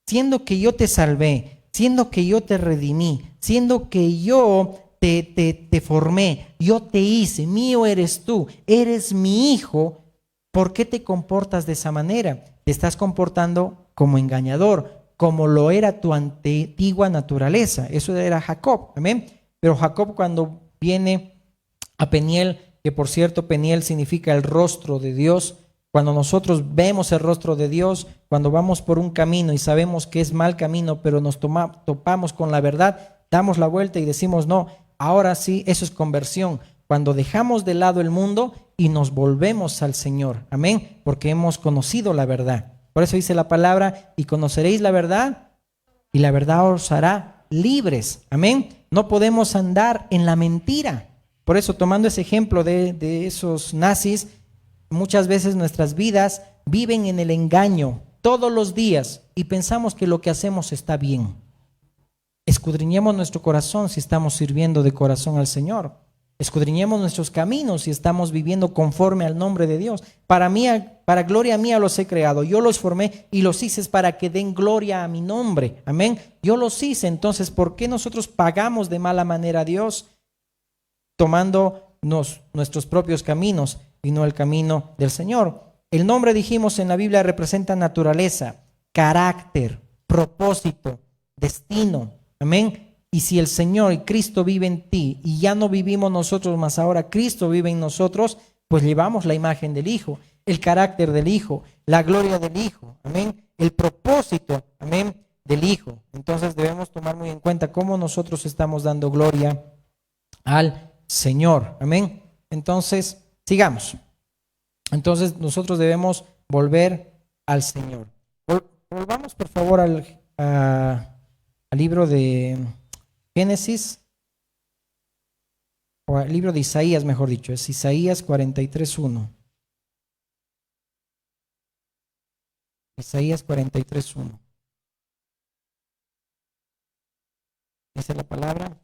Siendo que yo te salvé, siendo que yo te redimí, siendo que yo te formé, yo te hice, mío eres tú, eres mi hijo, ¿por qué te comportas de esa manera? Te estás comportando como engañador, como lo era tu antigua naturaleza. Eso era Jacob, amén. Pero Jacob, cuando viene a Peniel, que por cierto Peniel significa el rostro de Dios, cuando nosotros vemos el rostro de Dios, cuando vamos por un camino y sabemos que es mal camino, pero nos topamos con la verdad, damos la vuelta y decimos no, ahora sí, eso es conversión. Cuando dejamos de lado el mundo y nos volvemos al Señor, amén, porque hemos conocido la verdad. Por eso dice la palabra, y conoceréis la verdad, y la verdad os hará libres, amén. No podemos andar en la mentira. Por eso, tomando ese ejemplo de esos nazis, muchas veces nuestras vidas viven en el engaño todos los días y pensamos que lo que hacemos está bien. Escudriñemos nuestro corazón si estamos sirviendo de corazón al Señor. Escudriñemos nuestros caminos si estamos viviendo conforme al nombre de Dios. Para gloria mía los he creado. Yo los formé y los hice para que den gloria a mi nombre. Amén. Yo los hice. Entonces, ¿por qué nosotros pagamos de mala manera a Dios? Tomando nuestros propios caminos y no el camino del Señor. El nombre, dijimos, en la Biblia representa naturaleza, carácter, propósito, destino. Amén. Y si el Señor y Cristo vive en ti y ya no vivimos nosotros, más ahora Cristo vive en nosotros, pues llevamos la imagen del Hijo, el carácter del Hijo, la gloria del Hijo. Amén. El propósito, amén, del Hijo. Entonces debemos tomar muy en cuenta cómo nosotros estamos dando gloria al Señor. Amén. Entonces, sigamos. Entonces, nosotros debemos volver al Señor. Volvamos, por favor, al libro de Génesis, o al libro de Isaías, mejor dicho. Es Isaías 43:1. Isaías 43:1. Dice la palabra.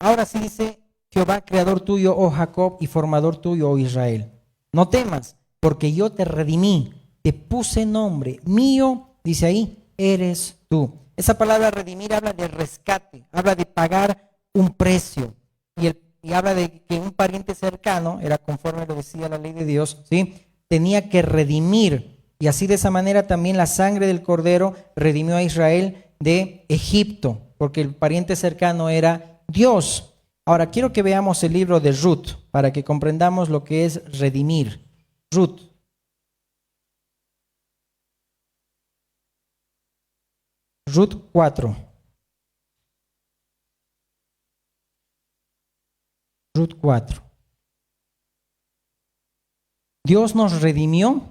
Ahora sí dice: Jehová, creador tuyo, oh Jacob, y formador tuyo, oh Israel. No temas, porque yo te redimí, te puse nombre, mío, dice ahí, eres tú. Esa palabra redimir habla de rescate, habla de pagar un precio. Y habla de que un pariente cercano, era conforme lo decía la ley de Dios, ¿sí?, tenía que redimir. Y así de esa manera también la sangre del Cordero redimió a Israel de Egipto, porque el pariente cercano era Dios. Ahora quiero que veamos el libro de Ruth para que comprendamos lo que es redimir. Ruth. Ruth 4. Ruth 4. Dios nos redimió,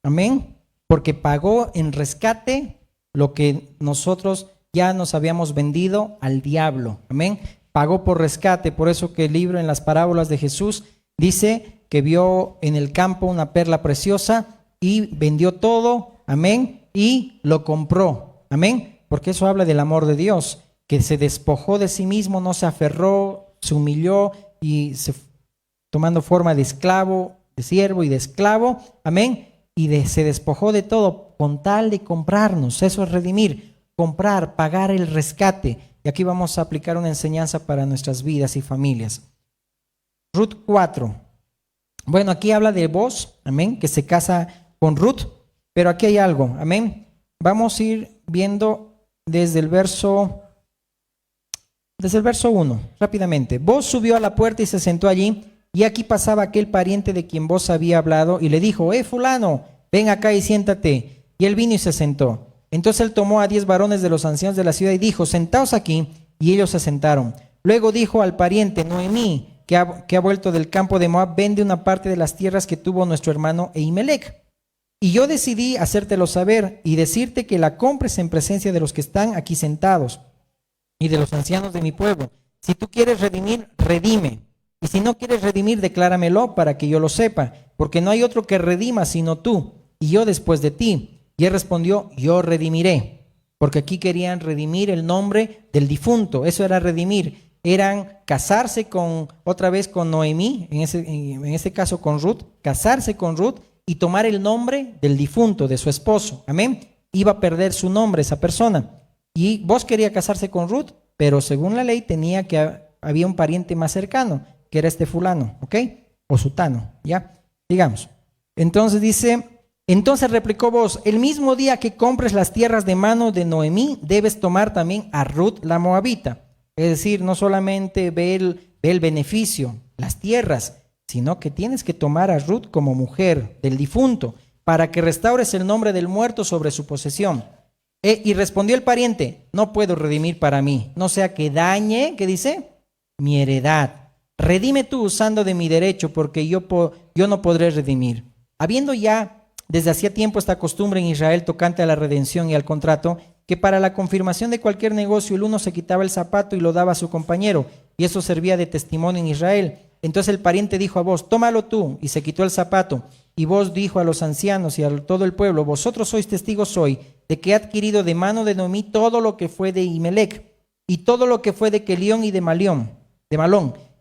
amén, porque pagó en rescate lo que nosotros ya nos habíamos vendido al diablo, amén. Pagó por rescate. Por eso que el libro, en las parábolas de Jesús, dice que vio en el campo una perla preciosa y vendió todo, amén, y lo compró, amén, porque eso habla del amor de Dios, que se despojó de sí mismo, no se aferró, se humilló y tomando forma de esclavo, de siervo y de esclavo, amén, y se despojó de todo con tal de comprarnos. Eso es redimir, comprar, pagar el rescate. Y aquí vamos a aplicar una enseñanza para nuestras vidas y familias. Ruth 4. Bueno, aquí habla de Boaz, amén, que se casa con Ruth, pero aquí hay algo, amén. Vamos a ir viendo desde el verso 1, rápidamente. Boaz subió a la puerta y se sentó allí, y aquí pasaba aquel pariente de quien Boaz había hablado, y le dijo: fulano, ven acá y siéntate. Y él vino y se sentó. Entonces él tomó a 10 varones de los ancianos de la ciudad y dijo: sentaos aquí. Y ellos se sentaron. Luego dijo al pariente: Noemí, que ha vuelto del campo de Moab, vende una parte de las tierras que tuvo nuestro hermano Elimelec. Y yo decidí hacértelo saber y decirte que la compres en presencia de los que están aquí sentados y de los ancianos de mi pueblo. Si tú quieres redimir, redime. Y si no quieres redimir, decláramelo para que yo lo sepa. porque no hay otro que redima sino tú, y yo después de ti. Y él respondió, yo redimiré, porque aquí querían redimir el nombre del difunto. Eso era redimir, eran casarse otra vez con Noemí, en ese caso con Ruth, casarse con Ruth y tomar el nombre del difunto, de su esposo. Amén. Iba a perder su nombre esa persona. Y vos quería casarse con Ruth, pero según la ley había un pariente más cercano, que era este fulano, ¿ok? O sutano, ¿ya? Digamos. Entonces dice, entonces replicó vos, el mismo día que compres las tierras de mano de Noemí, debes tomar también a Ruth la moabita. Es decir, no solamente ve el beneficio, las tierras, sino que tienes que tomar a Ruth como mujer del difunto, para que restaures el nombre del muerto sobre su posesión. Y respondió el pariente, no puedo redimir para mí, no sea que dañe, ¿qué dice? Mi heredad. Redime tú usando de mi derecho, porque yo no podré redimir. Habiendo ya desde hacía tiempo esta costumbre en Israel tocante a la redención y al contrato, que para la confirmación de cualquier negocio el uno se quitaba el zapato y lo daba a su compañero, y eso servía de testimonio en Israel. Entonces el pariente dijo a vos, tómalo tú, y se quitó el zapato. Y vos dijo a los ancianos y a todo el pueblo, vosotros sois testigos hoy de que he adquirido de mano de Noemí todo lo que fue de Imelec, y todo lo que fue de Kelión y de Malón,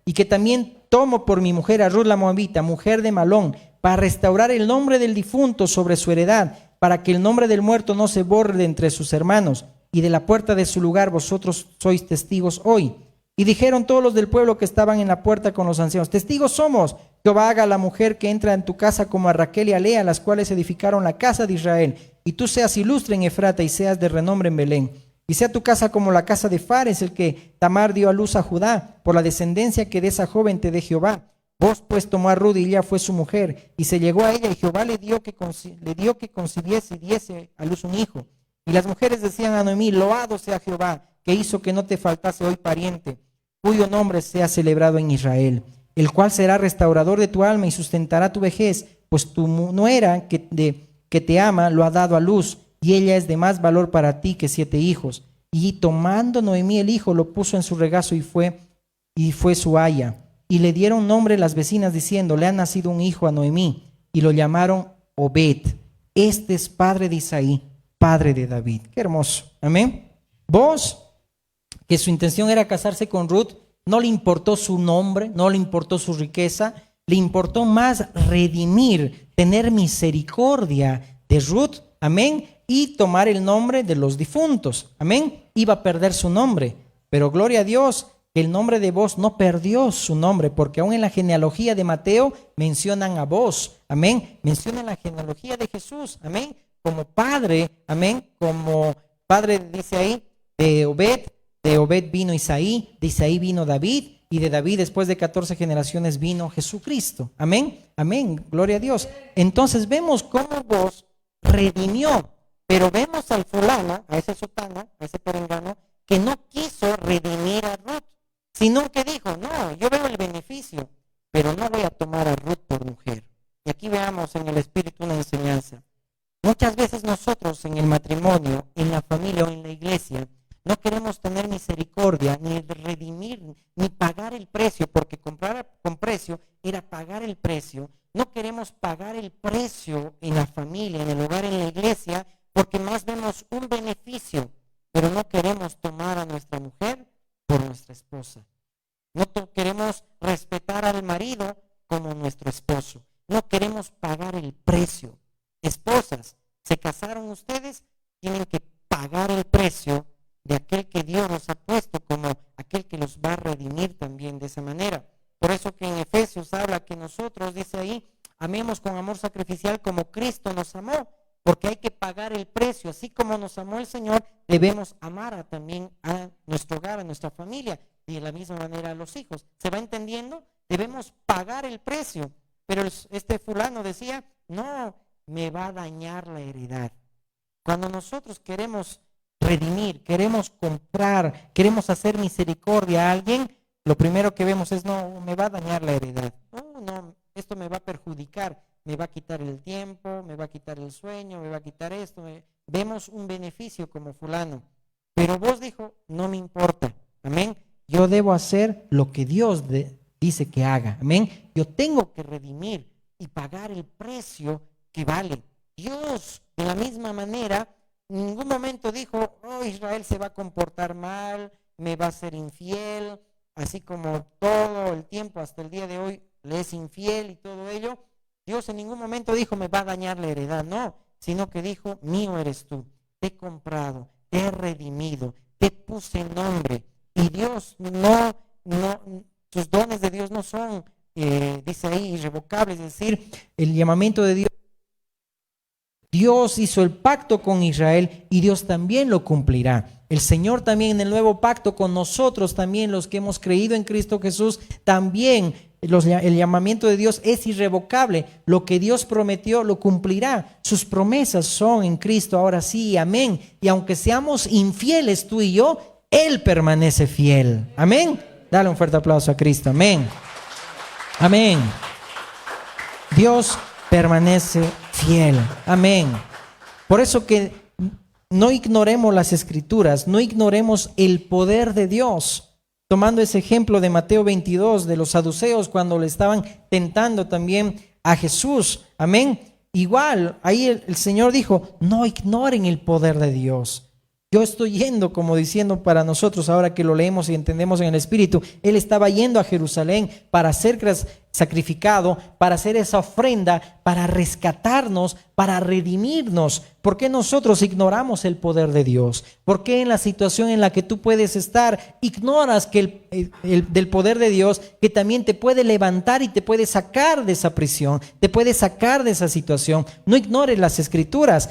y que también tomo por mi mujer a Ruth la moabita, mujer de Malón, para restaurar el nombre del difunto sobre su heredad, para que el nombre del muerto no se borre de entre sus hermanos, y de la puerta de su lugar vosotros sois testigos hoy. Y dijeron todos los del pueblo que estaban en la puerta con los ancianos, testigos somos, Jehová haga a la mujer que entra en tu casa como a Raquel y a Lea, las cuales edificaron la casa de Israel, y tú seas ilustre en Efrata y seas de renombre en Belén. Y sea tu casa como la casa de Fares, el que Tamar dio a luz a Judá, por la descendencia que de esa joven te dé Jehová. Vos pues tomó a Ruth y ella fue su mujer, y se llegó a ella, y Jehová le dio que concibiese y diese a luz un hijo. Y las mujeres decían a Noemí, loado sea Jehová, que hizo que no te faltase hoy pariente, cuyo nombre sea celebrado en Israel, el cual será restaurador de tu alma y sustentará tu vejez, pues tu nuera que te ama lo ha dado a luz, y ella es de más valor para ti que 7 hijos. Y tomando Noemí el hijo, lo puso en su regazo y fue su aya. Y le dieron nombre las vecinas diciendo, le ha nacido un hijo a Noemí, y lo llamaron Obed. Este es padre de Isaí, padre de David. Qué hermoso. Amén. Vos, que su intención era casarse con Ruth, no le importó su nombre, no le importó su riqueza, le importó más redimir, tener misericordia de Ruth, amén, y tomar el nombre de los difuntos, amén. Iba a perder su nombre, pero gloria a Dios, que el nombre de vos no perdió su nombre, porque aún en la genealogía de Mateo mencionan a vos, amén, mencionan la genealogía de Jesús, amén, como padre, amén, como padre, dice ahí, de Obed vino Isaí, de Isaí vino David, y de David después de 14 generaciones vino Jesucristo. Amén, amén, gloria a Dios. Entonces vemos cómo vos redimió, pero vemos al fulano, a ese sotano, a ese perengano, que no quiso redimir a Ruth, sino que dijo, no, yo veo el beneficio, pero no voy a tomar a Ruth por mujer. Y aquí veamos en el Espíritu una enseñanza. Muchas veces nosotros en el matrimonio, en la familia o en la iglesia, no queremos tener misericordia, ni redimir, ni pagar el precio, porque comprar con precio era pagar el precio. No queremos pagar el precio en la familia, en el hogar, en la iglesia, porque más vemos un beneficio, pero no queremos tomar a nuestra mujer por nuestra esposa. No queremos respetar al marido como nuestro esposo. No queremos pagar el precio. Esposas, ¿se casaron ustedes? Tienen que pagar el precio de aquel que Dios nos ha puesto como aquel que los va a redimir también de esa manera. Por eso que en Efesios habla que nosotros, dice ahí, amemos con amor sacrificial como Cristo nos amó, porque hay que pagar el precio. Así como nos amó el Señor, debemos amar también a nuestro hogar, a nuestra familia, y de la misma manera a los hijos. ¿Se va entendiendo? Debemos pagar el precio. Pero este fulano decía, no, me va a dañar la heredad. Cuando nosotros queremos redimir, queremos comprar, queremos hacer misericordia a alguien, lo primero que vemos es, no, me va a dañar la heredad. No, esto me va a perjudicar, me va a quitar el tiempo, me va a quitar el sueño, me va a quitar esto. Vemos un beneficio como fulano. Pero vos dijo, no me importa, amén. Yo debo hacer lo que Dios dice que haga, amén. Yo tengo que redimir. y pagar el precio que vale. Dios, de la misma manera, en ningún momento dijo, oh, Israel se va a comportar mal, me va a ser infiel, así como todo el tiempo hasta el día de hoy le es infiel y todo ello. Dios en ningún momento dijo, me va a dañar la heredad, no, sino que dijo, mío eres tú, te he comprado, te he redimido, te puse nombre. Y Dios sus dones de Dios no son, dice ahí, irrevocables, es decir, El llamamiento de Dios. Dios hizo el pacto con Israel y Dios también lo cumplirá. El Señor también en el nuevo pacto con nosotros, también los que hemos creído en Cristo Jesús, también el llamamiento de Dios es irrevocable. Lo que Dios prometió lo cumplirá. Sus promesas son en Cristo, ahora sí, amén. Y aunque seamos infieles tú y yo, Él permanece fiel. Amén. Dale un fuerte aplauso a Cristo. Amén. Amén. Dios permanece fiel. Amén. Por eso que no ignoremos las Escrituras, no ignoremos el poder de Dios. Tomando ese ejemplo de Mateo 22, de los saduceos cuando le estaban tentando también a Jesús. Amén. Igual, ahí el Señor dijo, no ignoren el poder de Dios. Yo estoy yendo, como diciendo para nosotros, ahora que lo leemos y entendemos en el Espíritu, Él estaba yendo a Jerusalén para ser sacrificado, para hacer esa ofrenda, para rescatarnos, para redimirnos. ¿Por qué nosotros ignoramos el poder de Dios? ¿Por qué en la situación en la que tú puedes estar, ignoras que del poder de Dios, que también te puede levantar y te puede sacar de esa prisión, te puede sacar de esa situación? No ignores las Escrituras.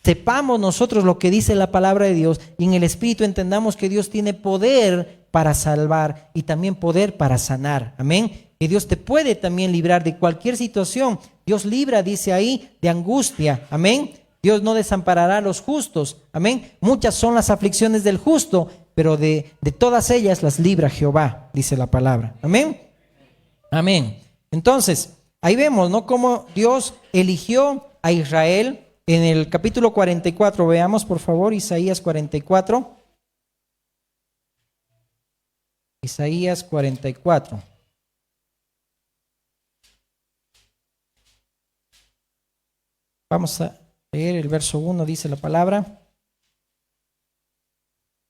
Sepamos nosotros lo que dice la palabra de Dios y en el Espíritu entendamos que Dios tiene poder para salvar y también poder para sanar. Amén. Que Dios te puede también librar de cualquier situación. Dios libra, dice ahí, de angustia. Amén. Dios no desamparará a los justos. Amén. Muchas son las aflicciones del justo, pero de todas ellas las libra Jehová, dice la palabra. Amén. Amén. Entonces, ahí vemos, ¿no? Cómo Dios eligió a Israel. En el capítulo 44, veamos por favor Isaías 44. Isaías 44. Vamos a leer el verso 1, dice la palabra.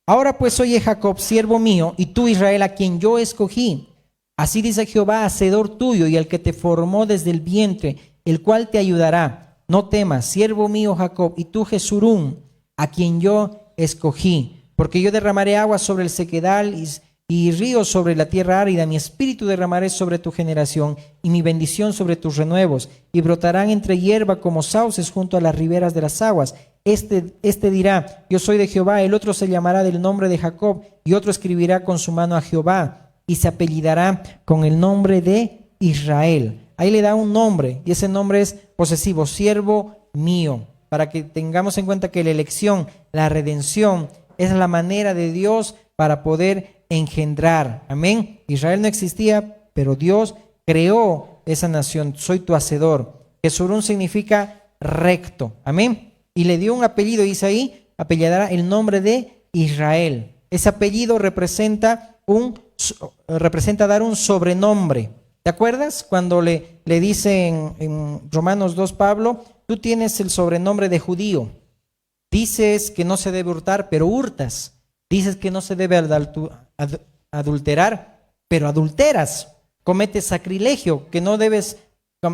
Ahora pues oye Jacob, siervo mío, y tú Israel, a quien yo escogí. Así dice Jehová, hacedor tuyo y el que te formó desde el vientre, el cual te ayudará. No temas, siervo mío Jacob, y tú Jesurún, a quien yo escogí, porque yo derramaré agua sobre el sequedal y ríos sobre la tierra árida. Mi espíritu derramaré sobre tu generación y mi bendición sobre tus renuevos, y brotarán entre hierba como sauces junto a las riberas de las aguas. Este dirá, yo soy de Jehová, el otro se llamará del nombre de Jacob, y otro escribirá con su mano a Jehová, y se apellidará con el nombre de Israel. Ahí le da un nombre y ese nombre es posesivo, siervo mío, para que tengamos en cuenta que la elección, la redención es la manera de Dios para poder engendrar. Amén. Israel no existía, pero Dios creó esa nación. Soy tu hacedor. Jesurún significa recto. Amén. Y le dio un apellido, dice ahí, apellidará el nombre de Israel. Ese apellido representa dar un sobrenombre. ¿Te acuerdas cuando le dice en Romanos 2 Pablo, tú tienes el sobrenombre de judío? Dices que no se debe hurtar, pero hurtas. Dices que no se debe adulterar, pero adulteras. Cometes sacrilegio, que no debes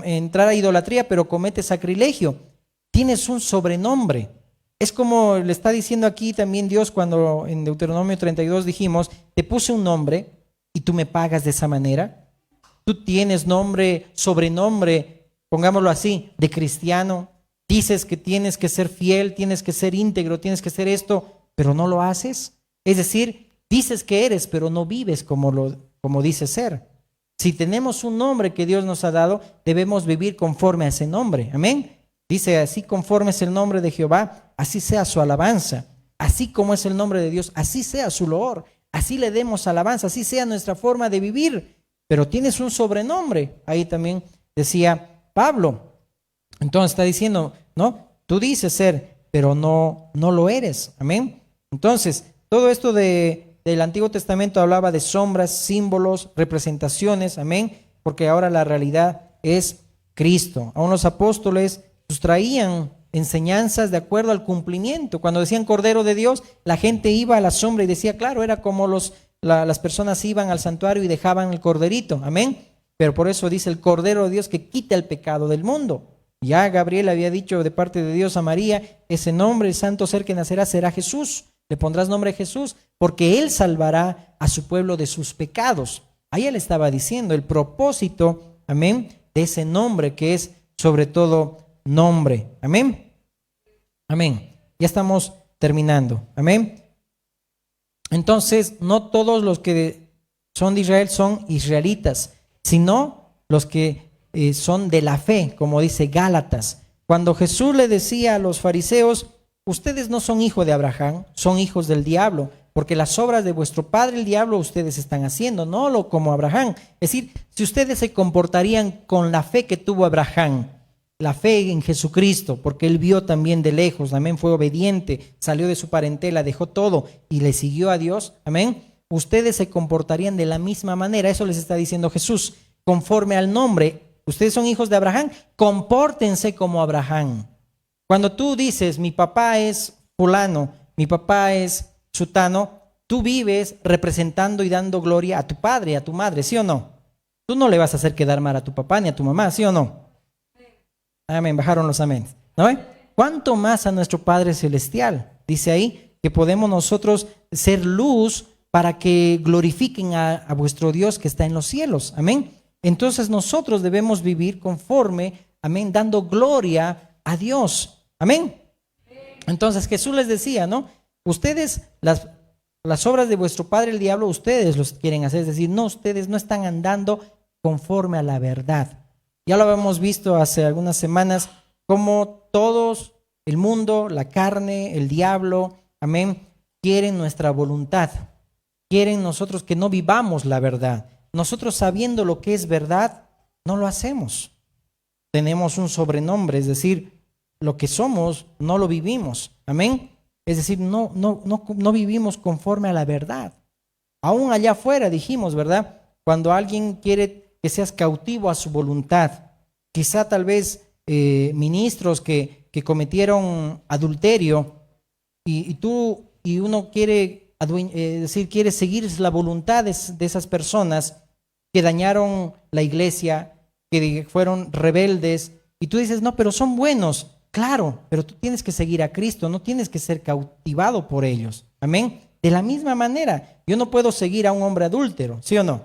entrar a idolatría, pero cometes sacrilegio. Tienes un sobrenombre. Es como le está diciendo aquí también Dios cuando en Deuteronomio 32 dijimos, te puse un nombre y tú me pagas de esa manera. Tú tienes nombre, sobrenombre, pongámoslo así, de cristiano. Dices que tienes que ser fiel, tienes que ser íntegro, tienes que ser esto, pero no lo haces. Es decir, dices que eres, pero no vives como dices ser. Si tenemos un nombre que Dios nos ha dado, debemos vivir conforme a ese nombre. Amén. Dice, así conforme es el nombre de Jehová, así sea su alabanza. Así como es el nombre de Dios, así sea su loor. Así le demos alabanza, así sea nuestra forma de vivir. Pero tienes un sobrenombre. Ahí también decía Pablo. Entonces está diciendo, no, tú dices ser, pero no lo eres. Amén. Entonces, todo esto del Antiguo Testamento hablaba de sombras, símbolos, representaciones. Amén. Porque ahora la realidad es Cristo. Aún los apóstoles sustraían enseñanzas de acuerdo al cumplimiento. Cuando decían Cordero de Dios, la gente iba a la sombra y decía, claro, era como las personas iban al santuario y dejaban el corderito. Amén. Pero por eso dice el Cordero de Dios que quita el pecado del mundo. Ya Gabriel había dicho de parte de Dios a María, ese nombre, el santo ser que nacerá será Jesús. Le pondrás nombre Jesús, porque Él salvará a su pueblo de sus pecados. Ahí Él estaba diciendo el propósito, amén, de ese nombre que es sobre todo nombre. Amén. Amén. Ya estamos terminando. Amén. Entonces, no todos los que son de Israel son israelitas, sino los que son de la fe, como dice Gálatas. Cuando Jesús le decía a los fariseos, ustedes no son hijos de Abraham, son hijos del diablo, porque las obras de vuestro padre el diablo ustedes están haciendo, no lo como Abraham. Es decir, si ustedes se comportarían con la fe que tuvo Abraham, la fe en Jesucristo, porque él vio también de lejos, amén, fue obediente, salió de su parentela, dejó todo y le siguió a Dios, amén, ustedes se comportarían de la misma manera. Eso les está diciendo Jesús, conforme al nombre. Ustedes son hijos de Abraham, compórtense como Abraham. Cuando tú dices, mi papá es fulano, mi papá es sutano, tú vives representando y dando gloria a tu padre, a tu madre, ¿sí o no? Tú no le vas a hacer quedar mal a tu papá ni a tu mamá, ¿sí o no? Amén, bajaron los amén. ¿No ven? ¿Cuánto más a nuestro Padre Celestial? Dice ahí que podemos nosotros ser luz para que glorifiquen a vuestro Dios que está en los cielos. Amén. Entonces nosotros debemos vivir conforme, amén, dando gloria a Dios. Amén. Entonces Jesús les decía, ¿no? Ustedes, las obras de vuestro padre el diablo, ustedes los quieren hacer. Es decir, no, ustedes no están andando conforme a la verdad. Ya lo habíamos visto hace algunas semanas, como todos, el mundo, la carne, el diablo, amén, quieren nuestra voluntad. Quieren nosotros que no vivamos la verdad. Nosotros sabiendo lo que es verdad, no lo hacemos. Tenemos un sobrenombre, es decir, lo que somos no lo vivimos. Amén. Es decir, no vivimos conforme a la verdad. Aún allá afuera dijimos, ¿verdad? Cuando alguien quiere que seas cautivo a su voluntad, quizá tal vez ministros que cometieron adulterio y uno quiere quiere seguir la voluntad de esas personas que dañaron la iglesia, que fueron rebeldes, y tú dices, no, pero son buenos. Claro, pero tú tienes que seguir a Cristo, no tienes que ser cautivado por ellos. Amén. De la misma manera, yo no puedo seguir a un hombre adúltero, ¿sí o no?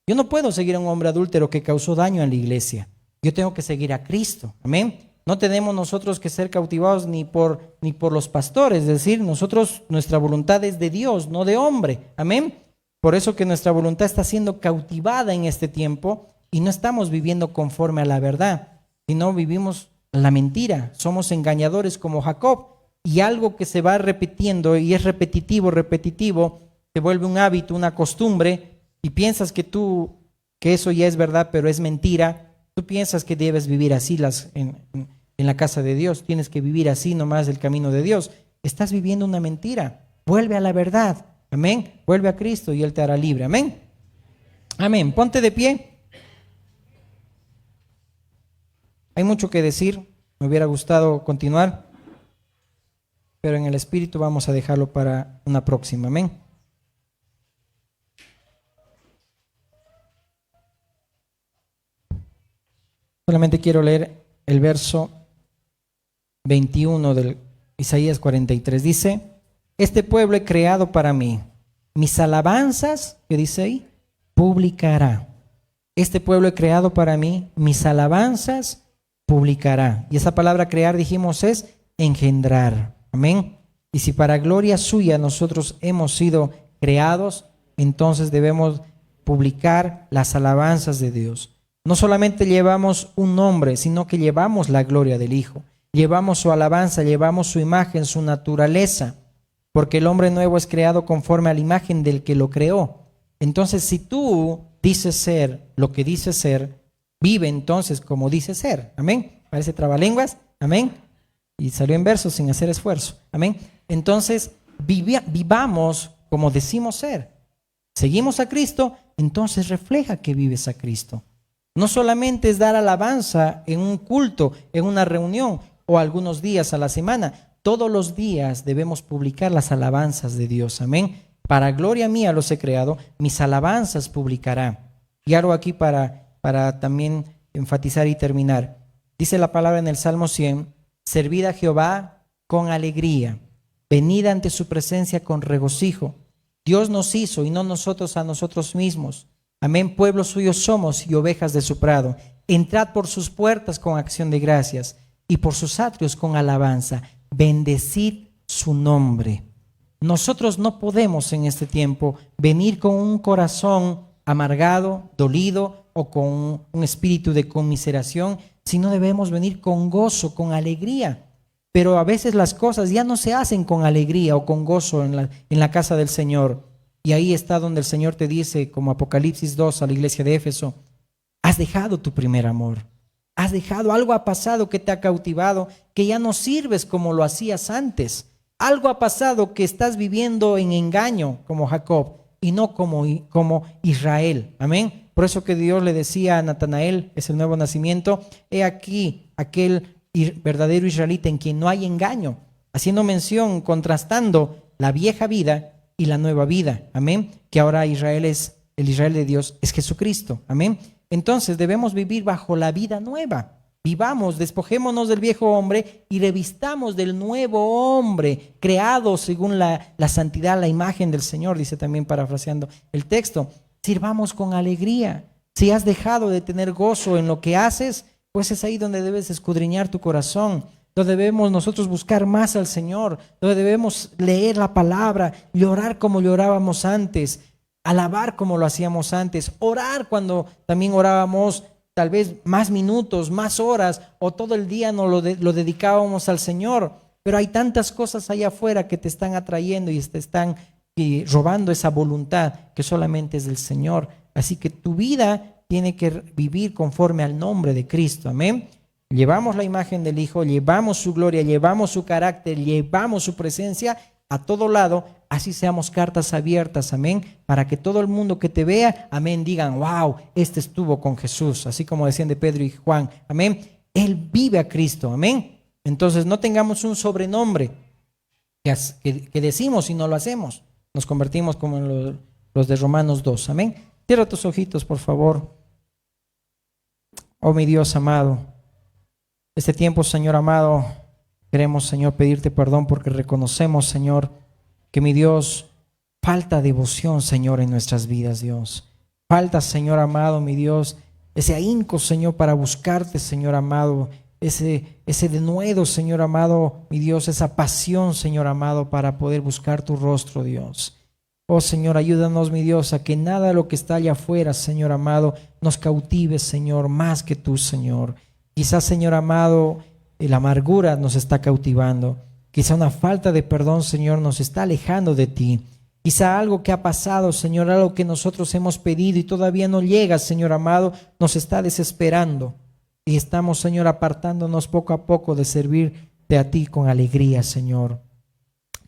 Yo no puedo seguir a un hombre adúltero que causó daño en la iglesia. Yo tengo que seguir a Cristo. Amén. No tenemos nosotros que ser cautivados ni por los pastores. Es decir, nuestra voluntad es de Dios, no de hombre. Amén. Por eso que nuestra voluntad está siendo cautivada en este tiempo y no estamos viviendo conforme a la verdad, sino vivimos la mentira. Somos engañadores como Jacob, y algo que se va repitiendo y es repetitivo, se vuelve un hábito, una costumbre, y piensas que eso ya es verdad, pero es mentira. Tú piensas que debes vivir así en la casa de Dios, tienes que vivir así nomás el camino de Dios. Estás viviendo una mentira. Vuelve a la verdad. Amén. Vuelve a Cristo y Él te hará libre. Amén. Amén. Ponte de pie. Hay mucho que decir. Me hubiera gustado continuar, pero en el Espíritu vamos a dejarlo para una próxima. Amén. Solamente quiero leer el verso 21 del Isaías 43. Dice, este pueblo he creado para mí, mis alabanzas, ¿qué dice ahí? Publicará. Este pueblo he creado para mí, mis alabanzas publicará. Y esa palabra crear, dijimos, es engendrar. Amén. Y si para gloria suya nosotros hemos sido creados, entonces debemos publicar las alabanzas de Dios. No solamente llevamos un nombre, sino que llevamos la gloria del Hijo. Llevamos su alabanza, llevamos su imagen, su naturaleza, porque el hombre nuevo es creado conforme a la imagen del que lo creó. Entonces, si tú dices ser lo que dices ser, vive entonces como dices ser. Amén. Parece trabalenguas. Amén. Y salió en verso sin hacer esfuerzo. Amén. Entonces, vivamos como decimos ser. Seguimos a Cristo, entonces refleja que vives a Cristo. No solamente es dar alabanza en un culto, en una reunión o algunos días a la semana. Todos los días debemos publicar las alabanzas de Dios. Amén. Para gloria mía los he creado, mis alabanzas publicará. Y algo aquí para también enfatizar y terminar. Dice la palabra en el Salmo 100, servid a Jehová con alegría, venid ante su presencia con regocijo. Dios nos hizo y no nosotros a nosotros mismos. Amén, pueblo suyo somos y ovejas de su prado. Entrad por sus puertas con acción de gracias y por sus atrios con alabanza. Bendecid su nombre. Nosotros no podemos en este tiempo venir con un corazón amargado, dolido o con un espíritu de conmiseración, sino debemos venir con gozo, con alegría. Pero a veces las cosas ya no se hacen con alegría o con gozo en la casa del Señor. Y ahí está donde el Señor te dice, como Apocalipsis 2 a la iglesia de Éfeso, has dejado tu primer amor. Has dejado, algo ha pasado que te ha cautivado, que ya no sirves como lo hacías antes. Algo ha pasado que estás viviendo en engaño como Jacob y no como Israel. Amén. Por eso que Dios le decía a Natanael, es el nuevo nacimiento, he aquí aquel verdadero israelita en quien no hay engaño, haciendo mención, contrastando la vieja vida y la nueva vida, amén, que ahora Israel es, el Israel de Dios es Jesucristo, amén. Entonces debemos vivir bajo la vida nueva. Vivamos, despojémonos del viejo hombre y revistamos del nuevo hombre, creado según la santidad, la imagen del Señor, dice también parafraseando el texto. Sirvamos con alegría. Si has dejado de tener gozo en lo que haces, pues es ahí donde debes escudriñar tu corazón, donde debemos nosotros buscar más al Señor, donde debemos leer la palabra, llorar como llorábamos antes, alabar como lo hacíamos antes, orar cuando también orábamos tal vez más minutos, más horas, o todo el día nos lo dedicábamos al Señor. Pero hay tantas cosas allá afuera que te están atrayendo y te están robando esa voluntad que solamente es del Señor. Así que tu vida tiene que vivir conforme al nombre de Cristo, amén. Llevamos la imagen del Hijo, llevamos su gloria, llevamos su carácter, llevamos su presencia a todo lado, así seamos cartas abiertas, amén, para que todo el mundo que te vea, amén, digan, wow, este estuvo con Jesús, así como decían de Pedro y Juan, amén, él vive a Cristo, amén. Entonces no tengamos un sobrenombre que decimos y no lo hacemos, nos convertimos como en los de Romanos 2, amén. Cierra tus ojitos, por favor. Oh mi Dios amado, este tiempo, Señor amado, queremos, Señor, pedirte perdón porque reconocemos, Señor, que mi Dios, falta devoción, Señor, en nuestras vidas, Dios. Falta, Señor amado, mi Dios, ese ahínco, Señor, para buscarte, Señor amado, ese denuedo, Señor amado, mi Dios, esa pasión, Señor amado, para poder buscar tu rostro, Dios. Oh Señor, ayúdanos, mi Dios, a que nada de lo que está allá afuera, Señor amado, nos cautive, Señor, más que tú, Señor. Quizás, Señor amado, la amargura nos está cautivando. Quizá una falta de perdón, Señor, nos está alejando de ti. Quizá algo que ha pasado, Señor, algo que nosotros hemos pedido y todavía no llega, Señor amado, nos está desesperando. Y estamos, Señor, apartándonos poco a poco de servirte a ti con alegría, Señor.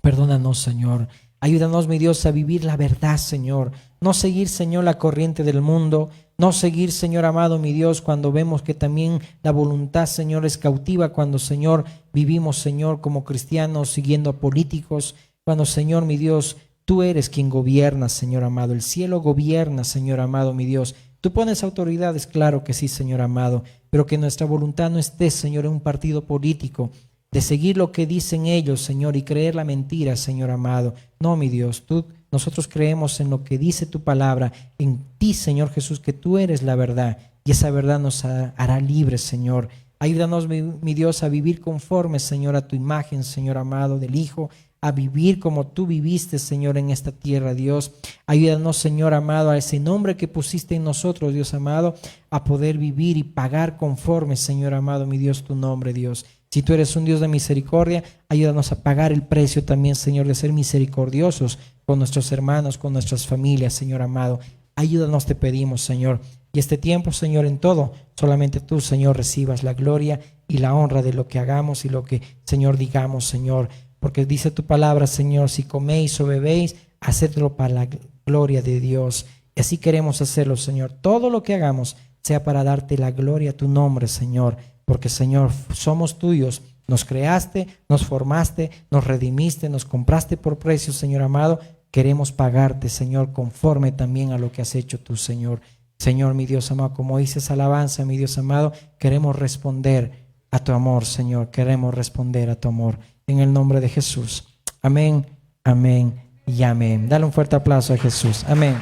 Perdónanos, Señor. Ayúdanos, mi Dios, a vivir la verdad, Señor. No seguir, Señor, la corriente del mundo. No seguir, Señor amado, mi Dios, cuando vemos que también la voluntad, Señor, es cautiva. Cuando, Señor, vivimos, Señor, como cristianos, siguiendo a políticos. Cuando, Señor, mi Dios, tú eres quien gobierna, Señor amado. El cielo gobierna, Señor amado, mi Dios. Tú pones autoridades, claro que sí, Señor amado. Pero que nuestra voluntad no esté, Señor, en un partido político, de seguir lo que dicen ellos, Señor, y creer la mentira, Señor amado. No, mi Dios, nosotros creemos en lo que dice tu palabra, en ti, Señor Jesús, que tú eres la verdad, y esa verdad nos hará libres, Señor. Ayúdanos, mi Dios, a vivir conforme, Señor, a tu imagen, Señor amado, del Hijo, a vivir como tú viviste, Señor, en esta tierra, Dios. Ayúdanos, Señor amado, a ese nombre que pusiste en nosotros, Dios amado, a poder vivir y pagar conforme, Señor amado, mi Dios, tu nombre, Dios. Si tú eres un Dios de misericordia, ayúdanos a pagar el precio también, Señor, de ser misericordiosos con nuestros hermanos, con nuestras familias, Señor amado. Ayúdanos, te pedimos, Señor. Y este tiempo, Señor, en todo, solamente tú, Señor, recibas la gloria y la honra de lo que hagamos y lo que, Señor, digamos, Señor. Porque dice tu palabra, Señor, si coméis o bebéis, hacedlo para la gloria de Dios. Y así queremos hacerlo, Señor. Todo lo que hagamos, sea para darte la gloria a tu nombre, Señor, porque, Señor, somos tuyos. Nos creaste, nos formaste, nos redimiste, nos compraste por precio, Señor amado. Queremos pagarte, Señor, conforme también a lo que has hecho tú, Señor. Señor, mi Dios amado, como dices alabanza, mi Dios amado, queremos responder a tu amor, Señor. Queremos responder a tu amor. En el nombre de Jesús. Amén, amén y amén. Dale un fuerte aplauso a Jesús. Amén.